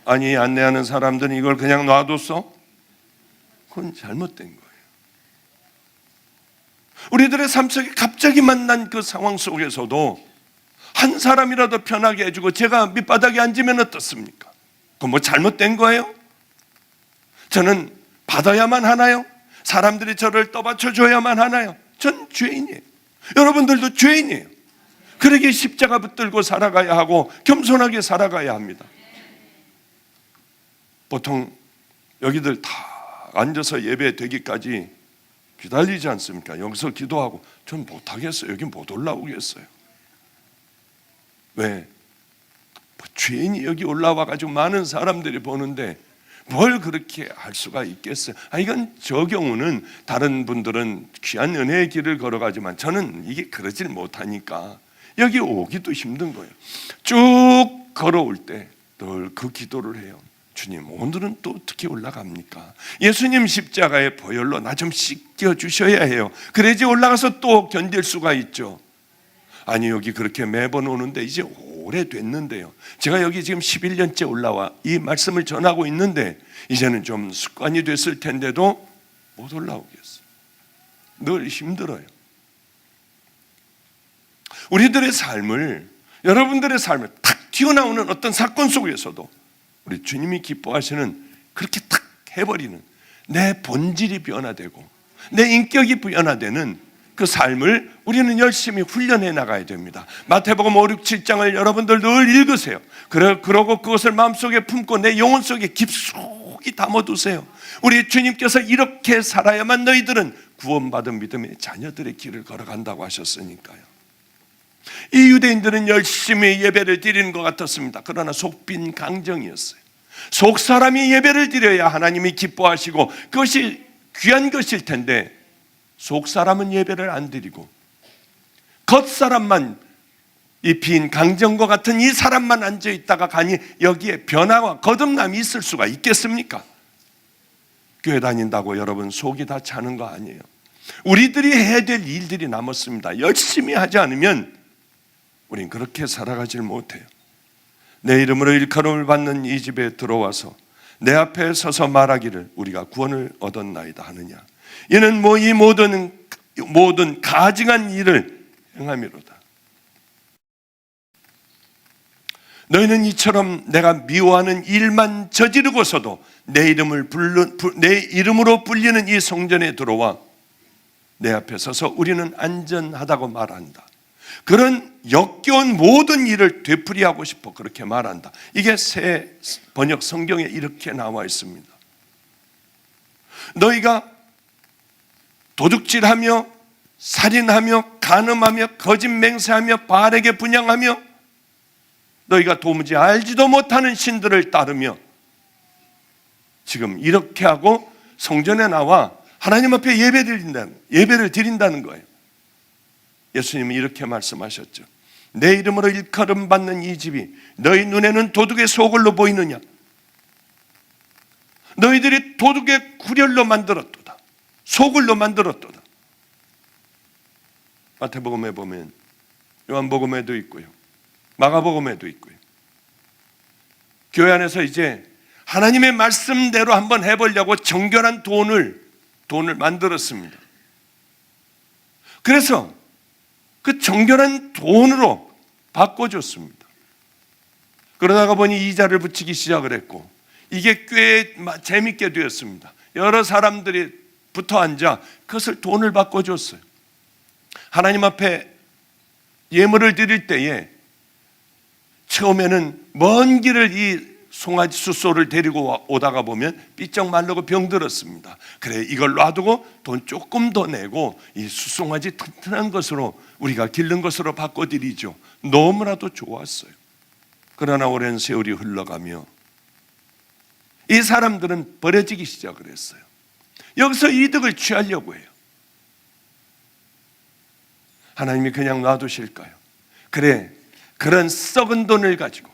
아니, 안내하는 사람들은 이걸 그냥 놔뒀어? 그건 잘못된 거예요. 우리들의 삶 속에 갑자기 만난 그 상황 속에서도 한 사람이라도 편하게 해주고 제가 밑바닥에 앉으면 어떻습니까? 그건 뭐 잘못된 거예요? 저는 받아야만 하나요? 사람들이 저를 떠받쳐줘야만 하나요? 전 죄인이에요. 여러분들도 죄인이에요. 그러기에 십자가 붙들고 살아가야 하고 겸손하게 살아가야 합니다. 보통 여기들 다 앉아서 예배 되기까지 기다리지 않습니까? 여기서 기도하고 전 못하겠어요. 여기 못 올라오겠어요. 왜? 죄인이 여기 올라와가지고 많은 사람들이 보는데 뭘 그렇게 할 수가 있겠어요? 이건 저 경우는 다른 분들은 귀한 은혜의 길을 걸어가지만 저는 이게 그러질 못하니까 여기 오기도 힘든 거예요. 쭉 걸어올 때 늘 그 기도를 해요. 주님, 오늘은 또 어떻게 올라갑니까? 예수님 십자가의 보혈로 나 좀 씻겨 주셔야 해요. 그래야지 올라가서 또 견딜 수가 있죠. 아니, 여기 그렇게 매번 오는데 이제 오래됐는데요. 제가 여기 지금 11년째 올라와 이 말씀을 전하고 있는데 이제는 좀 습관이 됐을 텐데도 못 올라오겠어요. 늘 힘들어요. 우리들의 삶을, 여러분들의 삶을 탁 튀어나오는 어떤 사건 속에서도 우리 주님이 기뻐하시는, 그렇게 탁 해버리는, 내 본질이 변화되고 내 인격이 변화되는 그 삶을 우리는 열심히 훈련해 나가야 됩니다. 마태복음 5, 6, 7장을 여러분들 늘 읽으세요. 그러고 그것을 마음속에 품고 내 영혼 속에 깊숙이 속히 담아두세요. 우리 주님께서 이렇게 살아야만 너희들은 구원받은 믿음의 자녀들의 길을 걸어간다고 하셨으니까요. 이 유대인들은 열심히 예배를 드리는 것 같았습니다. 그러나 속빈 강정이었어요. 속 사람이 예배를 드려야 하나님이 기뻐하시고 그것이 귀한 것일 텐데, 속 사람은 예배를 안 드리고 겉 사람만, 이 빈 강정과 같은 이 사람만 앉아 있다가 가니 여기에 변화와 거듭남이 있을 수가 있겠습니까? 교회 다닌다고 여러분 속이 다 차는 거 아니에요. 우리들이 해야 될 일들이 남았습니다. 열심히 하지 않으면 우린 그렇게 살아가질 못해요. 내 이름으로 일컬음을 받는 이 집에 들어와서 내 앞에 서서 말하기를 우리가 구원을 얻었나이다 하느냐. 이는 이 모든 가증한 일을 행함이로다. 너희는 이처럼 내가 미워하는 일만 저지르고서도 내 이름으로 불리는 이 성전에 들어와 내 앞에 서서 우리는 안전하다고 말한다. 그런 역겨운 모든 일을 되풀이하고 싶어 그렇게 말한다. 이게 새 번역 성경에 이렇게 나와 있습니다. 너희가 도둑질하며 살인하며 간음하며 거짓 맹세하며 바알에게 분향하며 너희가 도무지 알지도 못하는 신들을 따르며 지금 이렇게 하고 성전에 나와 하나님 앞에 예배를 드린다는 거예요. 예수님은 이렇게 말씀하셨죠. 내 이름으로 일컬음 받는 이 집이 너희 눈에는 도둑의 소굴로 보이느냐? 너희들이 도둑의 구렬로 만들었도다. 소굴로 만들었도다. 마태복음에 보면, 요한복음에도 있고요, 마가복음에도 있고요. 교회 안에서 이제 하나님의 말씀대로 한번 해보려고 정결한 돈을 만들었습니다. 그래서 그 정결한 돈으로 바꿔줬습니다. 그러다가 보니 이자를 붙이기 시작을 했고 이게 꽤 재밌게 되었습니다. 여러 사람들이 붙어 앉아 그것을 돈을 바꿔줬어요. 하나님 앞에 예물을 드릴 때에 처음에는 먼 길을 이 송아지 숫소를 데리고 오다가 보면 삐쩍 말르고 병들었습니다. 그래, 이걸 놔두고 돈 조금 더 내고 이 숫송아지 튼튼한 것으로 우리가 기른 것으로 바꿔드리죠. 너무나도 좋았어요. 그러나 오랜 세월이 흘러가며 이 사람들은 버려지기 시작을 했어요. 여기서 이득을 취하려고 해요. 하나님이 그냥 놔두실까요? 그래, 그런 썩은 돈을 가지고,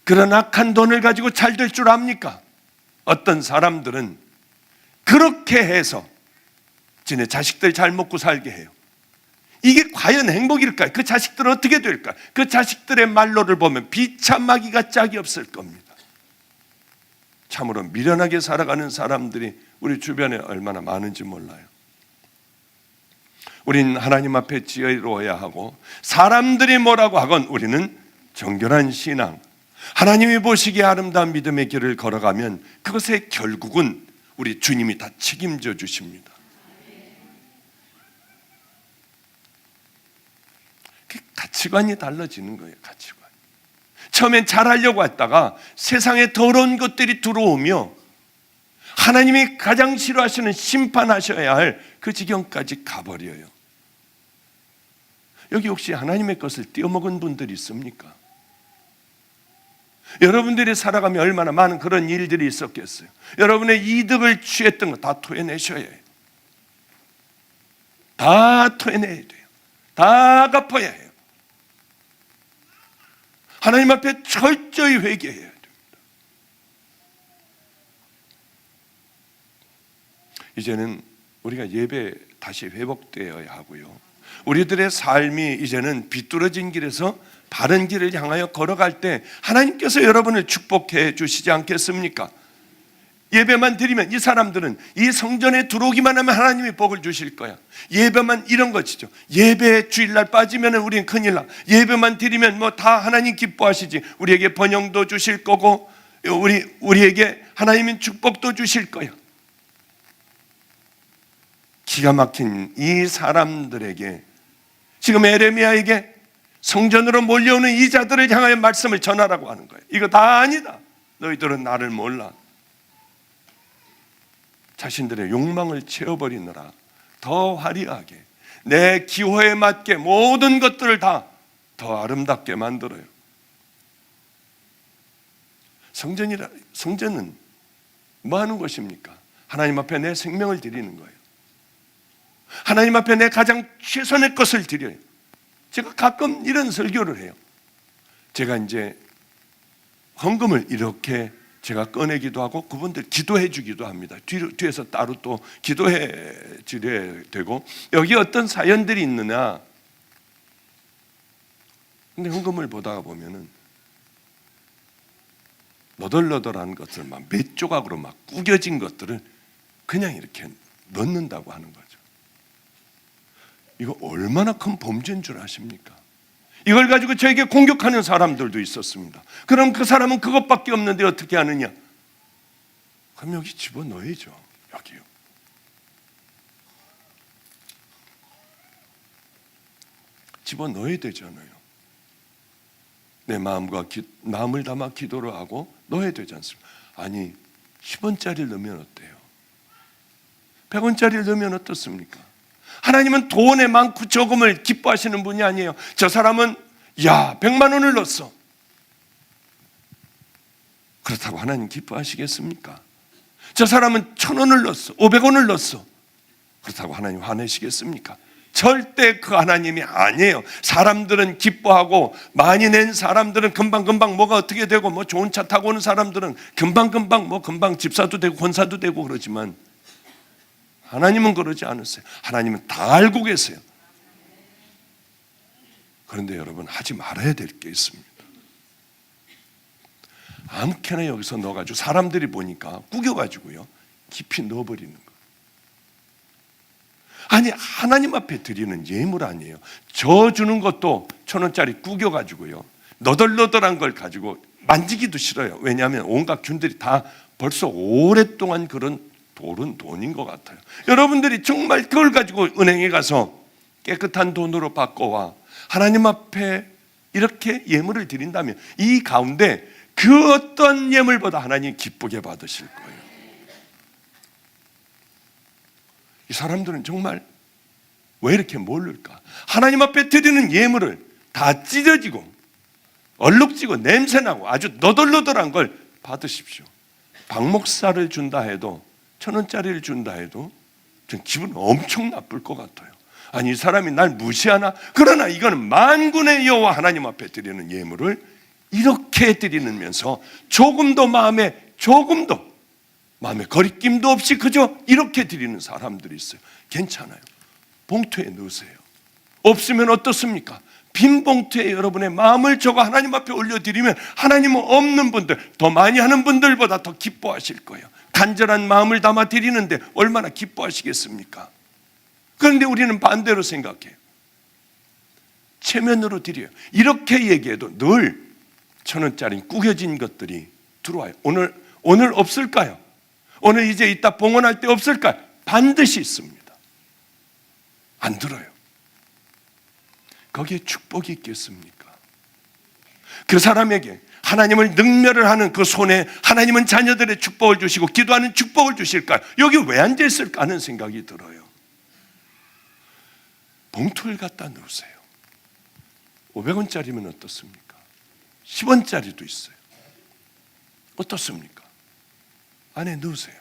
그런 악한 돈을 가지고 잘 될 줄 압니까? 어떤 사람들은 그렇게 해서 지네 자식들 잘 먹고 살게 해요. 이게 과연 행복일까요? 그 자식들은 어떻게 될까요? 그 자식들의 말로를 보면 비참하기가 짝이 없을 겁니다. 참으로 미련하게 살아가는 사람들이 우리 주변에 얼마나 많은지 몰라요. 우린 하나님 앞에 지혜로워야 하고 사람들이 뭐라고 하건 우리는 정결한 신앙, 하나님이 보시기에 아름다운 믿음의 길을 걸어가면 그것의 결국은 우리 주님이 다 책임져 주십니다. 가치관이 달라지는 거예요. 가치관. 처음엔 잘하려고 했다가 세상에 더러운 것들이 들어오며 하나님이 가장 싫어하시는 심판하셔야 할 그 지경까지 가버려요. 여기 혹시 하나님의 것을 떼어먹은 분들이 있습니까? 여러분들이 살아가며 얼마나 많은 그런 일들이 있었겠어요. 여러분의 이득을 취했던 거 다 토해내셔야 해요. 다 토해내야 돼요. 다 갚아야 해요. 하나님 앞에 철저히 회개해야 됩니다. 이제는 우리가 예배 다시 회복되어야 하고요. 우리들의 삶이 이제는 비뚤어진 길에서 바른 길을 향하여 걸어갈 때 하나님께서 여러분을 축복해 주시지 않겠습니까? 예배만 드리면 이 사람들은 이 성전에 들어오기만 하면 하나님이 복을 주실 거야. 예배만 이런 것이죠. 예배 주일날 빠지면 우리는 큰일 나. 예배만 드리면 뭐 다 하나님 기뻐하시지. 우리에게 번영도 주실 거고 우리에게 하나님은 축복도 주실 거야. 기가 막힌 이 사람들에게 지금 에레미야에게 성전으로 몰려오는 이 자들을 향하여 말씀을 전하라고 하는 거예요. 이거 다 아니다. 너희들은 나를 몰라. 자신들의 욕망을 채워버리느라 더 화려하게 내 기호에 맞게 모든 것들을 다 더 아름답게 만들어요. 성전은 뭐 하는 것입니까? 하나님 앞에 내 생명을 드리는 거예요. 하나님 앞에 내 가장 최선의 것을 드려요. 제가 가끔 이런 설교를 해요. 제가 이제 헌금을 이렇게 제가 꺼내기도 하고 그분들 기도해 주기도 합니다. 뒤에서 따로 또 기도해 주려야 되고, 여기 어떤 사연들이 있느냐. 근데 헌금을 보다가 보면은 너덜너덜한 것을 막 몇 조각으로 막 구겨진 것들을 그냥 이렇게 넣는다고 하는 거죠. 이거 얼마나 큰 범죄인 줄 아십니까? 이걸 가지고 저에게 공격하는 사람들도 있었습니다. 그럼 그 사람은 그것밖에 없는데 어떻게 하느냐? 그럼 여기 집어넣어야죠. 여기요. 집어넣어야 되잖아요. 내 마음을 담아 기도를 하고 넣어야 되지 않습니까? 아니, 10원짜리를 넣으면 어때요? 100원짜리를 넣으면 어떻습니까? 하나님은 돈의 많고 적음을 기뻐하시는 분이 아니에요. 저 사람은 100만 원을 넣었어. 그렇다고 하나님 기뻐하시겠습니까? 저 사람은 1000원을 넣었어. 500원을 넣었어. 그렇다고 하나님 화내시겠습니까? 절대 그 하나님이 아니에요. 사람들은 기뻐하고, 많이 낸 사람들은 금방금방 뭐가 어떻게 되고, 뭐 좋은 차 타고 오는 사람들은 금방금방 금방 집사도 되고 권사도 되고 그러지만, 하나님은 그러지 않으세요. 하나님은 다 알고 계세요. 그런데 여러분, 하지 말아야 될 게 있습니다. 아무렇게나 여기서 넣어가지고 사람들이 보니까 구겨가지고요 깊이 넣어버리는 거예요. 아니, 하나님 앞에 드리는 예물 아니에요. 저 주는 것도 1000원짜리 구겨가지고요 너덜너덜한 걸 가지고 만지기도 싫어요. 왜냐하면 온갖 균들이 다 벌써 오랫동안 그런 돌은 돈인 것 같아요. 여러분들이 정말 그걸 가지고 은행에 가서 깨끗한 돈으로 바꿔와 하나님 앞에 이렇게 예물을 드린다면 이 가운데 그 어떤 예물보다 하나님 기쁘게 받으실 거예요. 이 사람들은 정말 왜 이렇게 모를까? 하나님 앞에 드리는 예물을 다 찢어지고 얼룩지고 냄새나고 아주 너덜너덜한 걸 받으십시오. 박목살을 준다 해도 1000원짜리를 준다 해도 전 기분 엄청 나쁠 것 같아요. 아니, 이 사람이 날 무시하나? 그러나 이거는 만군의 여호와 하나님 앞에 드리는 예물을 이렇게 드리면서 조금도 마음에 거리낌도 없이 그저 이렇게 드리는 사람들이 있어요. 괜찮아요. 봉투에 넣으세요. 없으면 어떻습니까? 빈 봉투에 여러분의 마음을 적어 하나님 앞에 올려드리면 하나님은 없는 분들, 더 많이 하는 분들보다 더 기뻐하실 거예요. 간절한 마음을 담아 드리는데 얼마나 기뻐하시겠습니까? 그런데 우리는 반대로 생각해요. 체면으로 드려요. 이렇게 얘기해도 늘 1000원짜리 구겨진 것들이 들어와요. 오늘 없을까요? 오늘 이제 이따 봉헌할 때 없을까요? 반드시 있습니다. 안 들어요. 거기에 축복이 있겠습니까? 그 사람에게 하나님을 능멸을 하는 그 손에 하나님은 자녀들의 축복을 주시고 기도하는 축복을 주실까요? 여기 왜 앉아 있을까 하는 생각이 들어요. 봉투를 갖다 넣으세요. 500원짜리면 어떻습니까? 10원짜리도 있어요. 어떻습니까? 안에 넣으세요.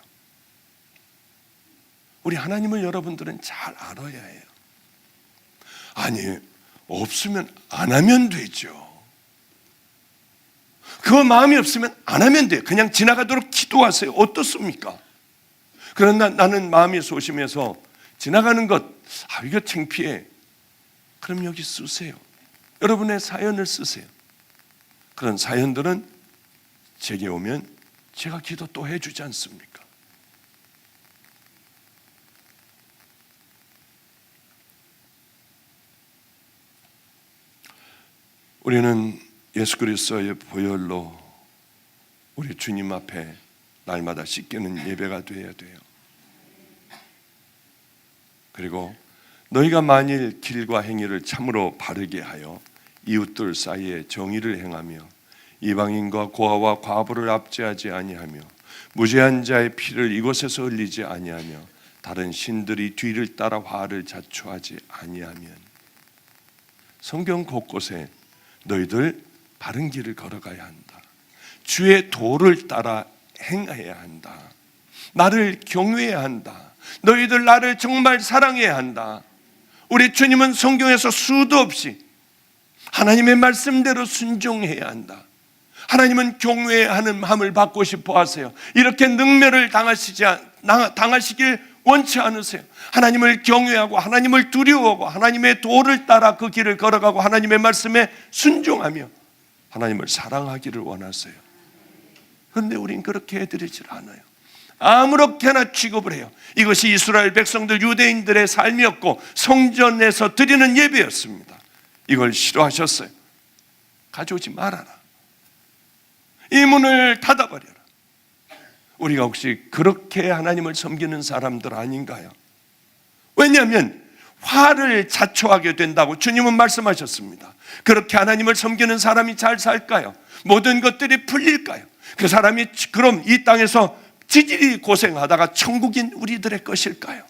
우리 하나님을 여러분들은 잘 알아야 해요. 아니, 없으면 안 하면 되죠. 그 마음이 없으면 안 하면 돼요. 그냥 지나가도록 기도하세요. 어떻습니까? 그러나 나는 마음이 소심해서 지나가는 것, 이거 창피해. 그럼 여기 쓰세요. 여러분의 사연을 쓰세요. 그런 사연들은 제게 오면 제가 기도 또 해주지 않습니까? 우리는 예수 그리스도의 보혈로 우리 주님 앞에 날마다 씻기는 예배가 되어야 돼요. 그리고 너희가 만일 길과 행위를 참으로 바르게 하여 이웃들 사이에 정의를 행하며 이방인과 고아와 과부를 압제하지 아니하며 무죄한 자의 피를 이곳에서 흘리지 아니하며 다른 신들이 뒤를 따라 화를 자초하지 아니하면. 성경 곳곳에 너희들 바른 길을 걸어가야 한다. 주의 도를 따라 행해야 한다. 나를 경외해야 한다. 너희들 나를 정말 사랑해야 한다. 우리 주님은 성경에서 수도 없이 하나님의 말씀대로 순종해야 한다. 하나님은 경외하는 마음을 받고 싶어 하세요. 이렇게 능멸을 당하시길 원치 않으세요. 하나님을 경외하고 하나님을 두려워하고 하나님의 도를 따라 그 길을 걸어가고 하나님의 말씀에 순종하며 하나님을 사랑하기를 원하세요. 그런데 우린 그렇게 해드리질 않아요. 아무렇게나 취급을 해요. 이것이 이스라엘 백성들, 유대인들의 삶이었고 성전에서 드리는 예배였습니다. 이걸 싫어하셨어요. 가져오지 말아라. 이 문을 닫아버려라. 우리가 혹시 그렇게 하나님을 섬기는 사람들 아닌가요? 왜냐하면 화를 자초하게 된다고 주님은 말씀하셨습니다. 그렇게 하나님을 섬기는 사람이 잘 살까요? 모든 것들이 풀릴까요? 그 사람이 그럼 이 땅에서 지질이 고생하다가 천국인 우리들의 것일까요?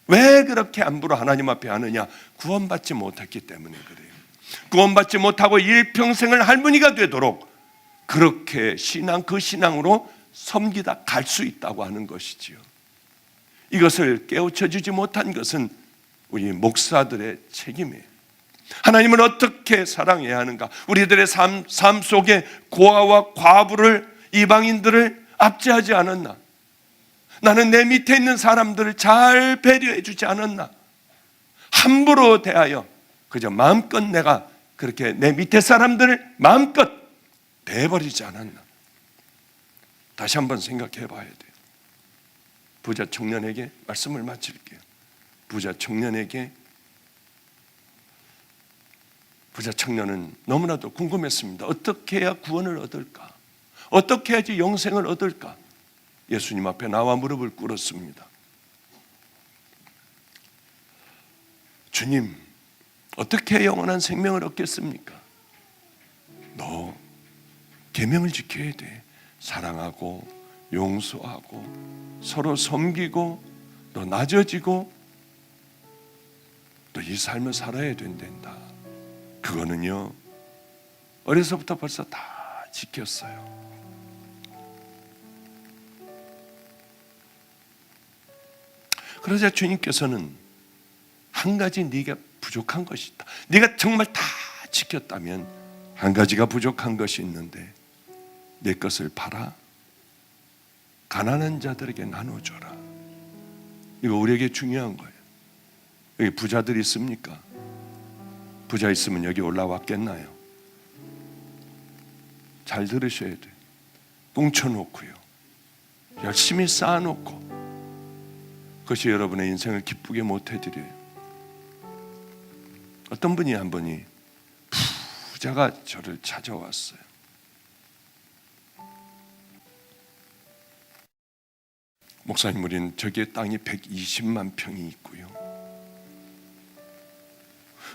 왜 그렇게 함부로 하나님 앞에 하느냐? 구원받지 못했기 때문에 그래요. 구원받지 못하고 일평생을 할머니가 되도록 그렇게 그 신앙으로 섬기다 갈 수 있다고 하는 것이지요. 이것을 깨우쳐 주지 못한 것은 우리 목사들의 책임이에요. 하나님을 어떻게 사랑해야 하는가? 우리들의 삶 속에 고아와 과부를, 이방인들을 압제하지 않았나? 나는 내 밑에 있는 사람들을 잘 배려해 주지 않았나? 함부로 대하여 그저 마음껏 내가 그렇게 내 밑에 사람들을 마음껏 대버리지 않았나? 다시 한번 생각해 봐야 돼요. 부자 청년에게 말씀을 마칠게요. 부자 청년은 너무나도 궁금했습니다. 어떻게 해야 구원을 얻을까? 어떻게 해야지 영생을 얻을까? 예수님 앞에 나와 무릎을 꿇었습니다. 주님, 어떻게 영원한 생명을 얻겠습니까? 너 계명을 지켜야 돼. 사랑하고 용서하고 서로 섬기고 너 낮아지고 너 이 삶을 살아야 된단다. 그거는요 어려서부터 벌써 다 지켰어요. 그러자 주님께서는 한 가지 네가 부족한 것이 있다. 네가 정말 다 지켰다면 한 가지가 부족한 것이 있는데 내 것을 팔아 가난한 자들에게 나눠줘라. 이거 우리에게 중요한 거예요. 여기 부자들 있습니까? 부자 있으면 여기 올라왔겠나요? 잘 들으셔야 돼요. 뭉쳐놓고요, 열심히 쌓아놓고 그것이 여러분의 인생을 기쁘게 못해드려요. 어떤 분이 한 번이 부자가 저를 찾아왔어요. 목사님, 우리는 저기에 땅이 120만 평이 있고요.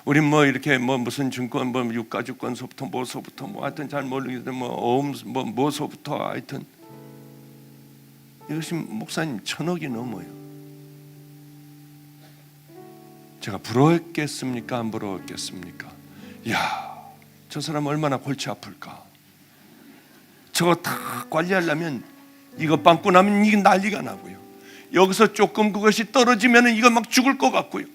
우린 뭐 이렇게 뭐 무슨 증권 뭐 유가증권서부터 뭐서부터 뭐 하여튼 잘 모르겠는데 뭐서부터 하여튼 이것이 목사님 1,000억이 넘어요. 제가 부러웠겠습니까? 안 부러웠겠습니까? 이야, 저 사람 얼마나 골치 아플까? 저거 다 관리하려면 이거 빵꾸 나면 이게 난리가 나고요. 여기서 조금 그것이 떨어지면 이거 막 죽을 것 같고요.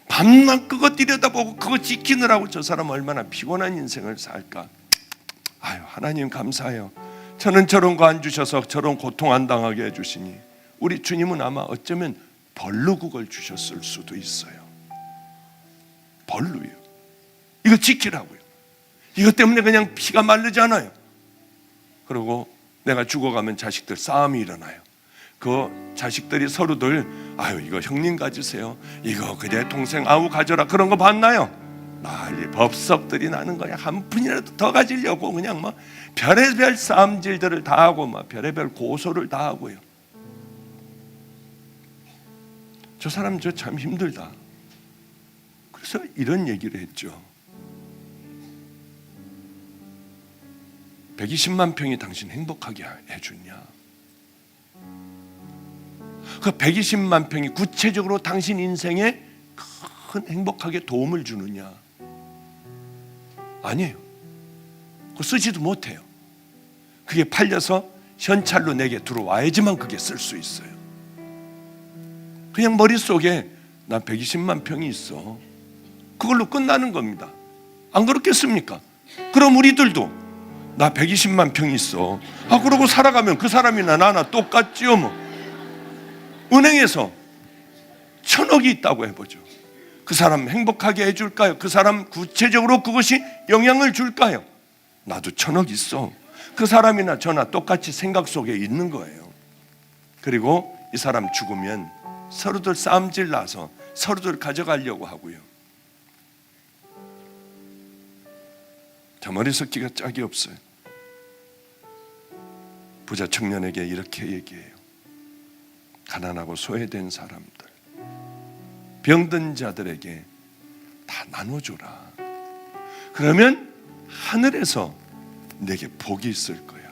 밤낮 그거 들여다보고 그거 지키느라고 저 사람 얼마나 피곤한 인생을 살까? 아유, 하나님 감사해요. 저는 저런 거 안 주셔서 저런 고통 안 당하게 해주시니 우리 주님은 아마 어쩌면 벌로 그걸 주셨을 수도 있어요. 벌로요. 이거 지키라고요. 이것 때문에 그냥 피가 마르잖아요. 그리고 내가 죽어가면 자식들 싸움이 일어나요. 그 자식들이 서로들 아유 이거 형님 가지세요. 이거 그래 동생 아우 가져라. 그런 거 봤나요? 난리 법석들이 나는 거야. 한 푼이라도 더 가지려고 그냥 뭐 별의별 싸움질들을 다 하고 막 별의별 고소를 다 하고요. 저 사람 저 참 힘들다. 그래서 이런 얘기를 했죠. 120만 평이 당신 행복하게 해주냐? 그 120만 평이 구체적으로 당신 인생에 큰 행복하게 도움을 주느냐? 아니에요. 그거 쓰지도 못해요. 그게 팔려서 현찰로 내게 들어와야지만 그게 쓸 수 있어요. 그냥 머릿속에 나 120만 평이 있어, 그걸로 끝나는 겁니다. 안 그렇겠습니까? 그럼 우리들도 나 120만 평이 있어, 그러고 살아가면 그 사람이나 나나 똑같지요. 뭐 은행에서 1,000억이 있다고 해보죠. 그 사람 행복하게 해줄까요? 그 사람 구체적으로 그것이 영향을 줄까요? 나도 1,000억 있어, 그 사람이나 저나 똑같이 생각 속에 있는 거예요. 그리고 이 사람 죽으면 서로들 싸움질 나서 서로들 가져가려고 하고요. 저 머리석기가 짝이 없어요. 부자 청년에게 이렇게 얘기해요. 가난하고 소외된 사람들, 병든 자들에게 다 나눠줘라. 그러면 하늘에서 내게 복이 있을 거야.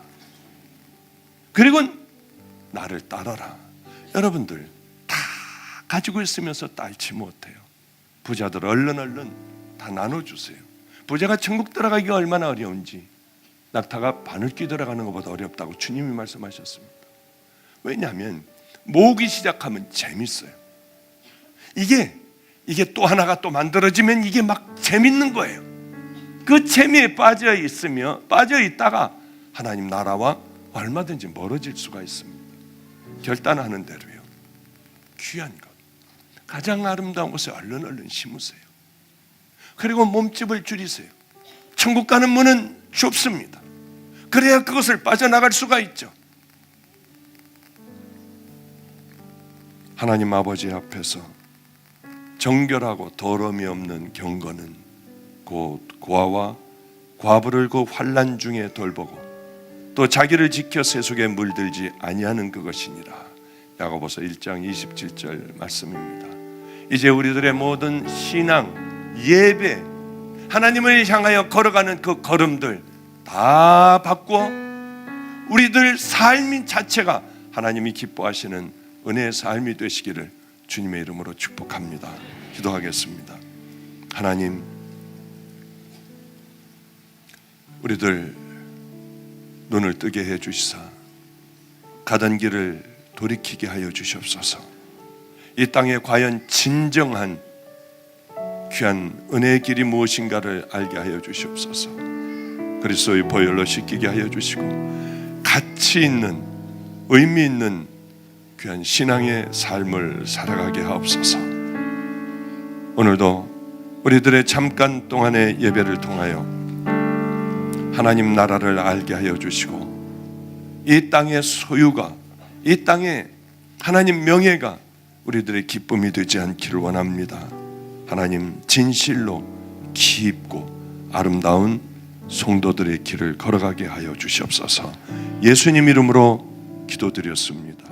그리고 나를 따라라. 여러분들 다 가지고 있으면서 딸지 못해요. 부자들 얼른 다 나눠주세요. 부자가 천국 들어가기가 얼마나 어려운지 낙타가 바늘귀 들어가는 것보다 어렵다고 주님이 말씀하셨습니다. 왜냐하면 모으기 시작하면 재밌어요. 이게 또 하나가 또 만들어지면 이게 막 재밌는 거예요. 그 재미에 빠져 있다가 하나님 나라와 얼마든지 멀어질 수가 있습니다. 결단하는 대로요. 귀한 것, 가장 아름다운 곳에 얼른 심으세요. 그리고 몸집을 줄이세요. 천국 가는 문은 좁습니다. 그래야 그것을 빠져나갈 수가 있죠. 하나님 아버지 앞에서 정결하고 더러움이 없는 경건은 곧 고아와 과부를 그 환난 중에 돌보고 또 자기를 지켜 세속에 물들지 아니하는 그것이니라. 야고보서 1장 27절 말씀입니다. 이제 우리들의 모든 신앙, 예배, 하나님을 향하여 걸어가는 그 걸음들 다 바꾸어 우리들 삶 자체가 하나님이 기뻐하시는 은혜의 삶이 되시기를 주님의 이름으로 축복합니다. 기도하겠습니다. 하나님, 우리들 눈을 뜨게 해주시사 가던 길을 돌이키게 하여 주시옵소서. 이 땅에 과연 진정한 귀한 은혜의 길이 무엇인가를 알게 하여 주시옵소서. 그리스도의 보혈로 씻기게 하여 주시고 가치 있는, 의미 있는 귀한 신앙의 삶을 살아가게 하옵소서. 오늘도 우리들의 잠깐 동안의 예배를 통하여 하나님 나라를 알게 하여 주시고 이 땅의 소유가, 이 땅의 하나님 명예가 우리들의 기쁨이 되지 않기를 원합니다. 하나님, 진실로 깊고 아름다운 성도들의 길을 걸어가게 하여 주시옵소서. 예수님 이름으로 기도드렸습니다.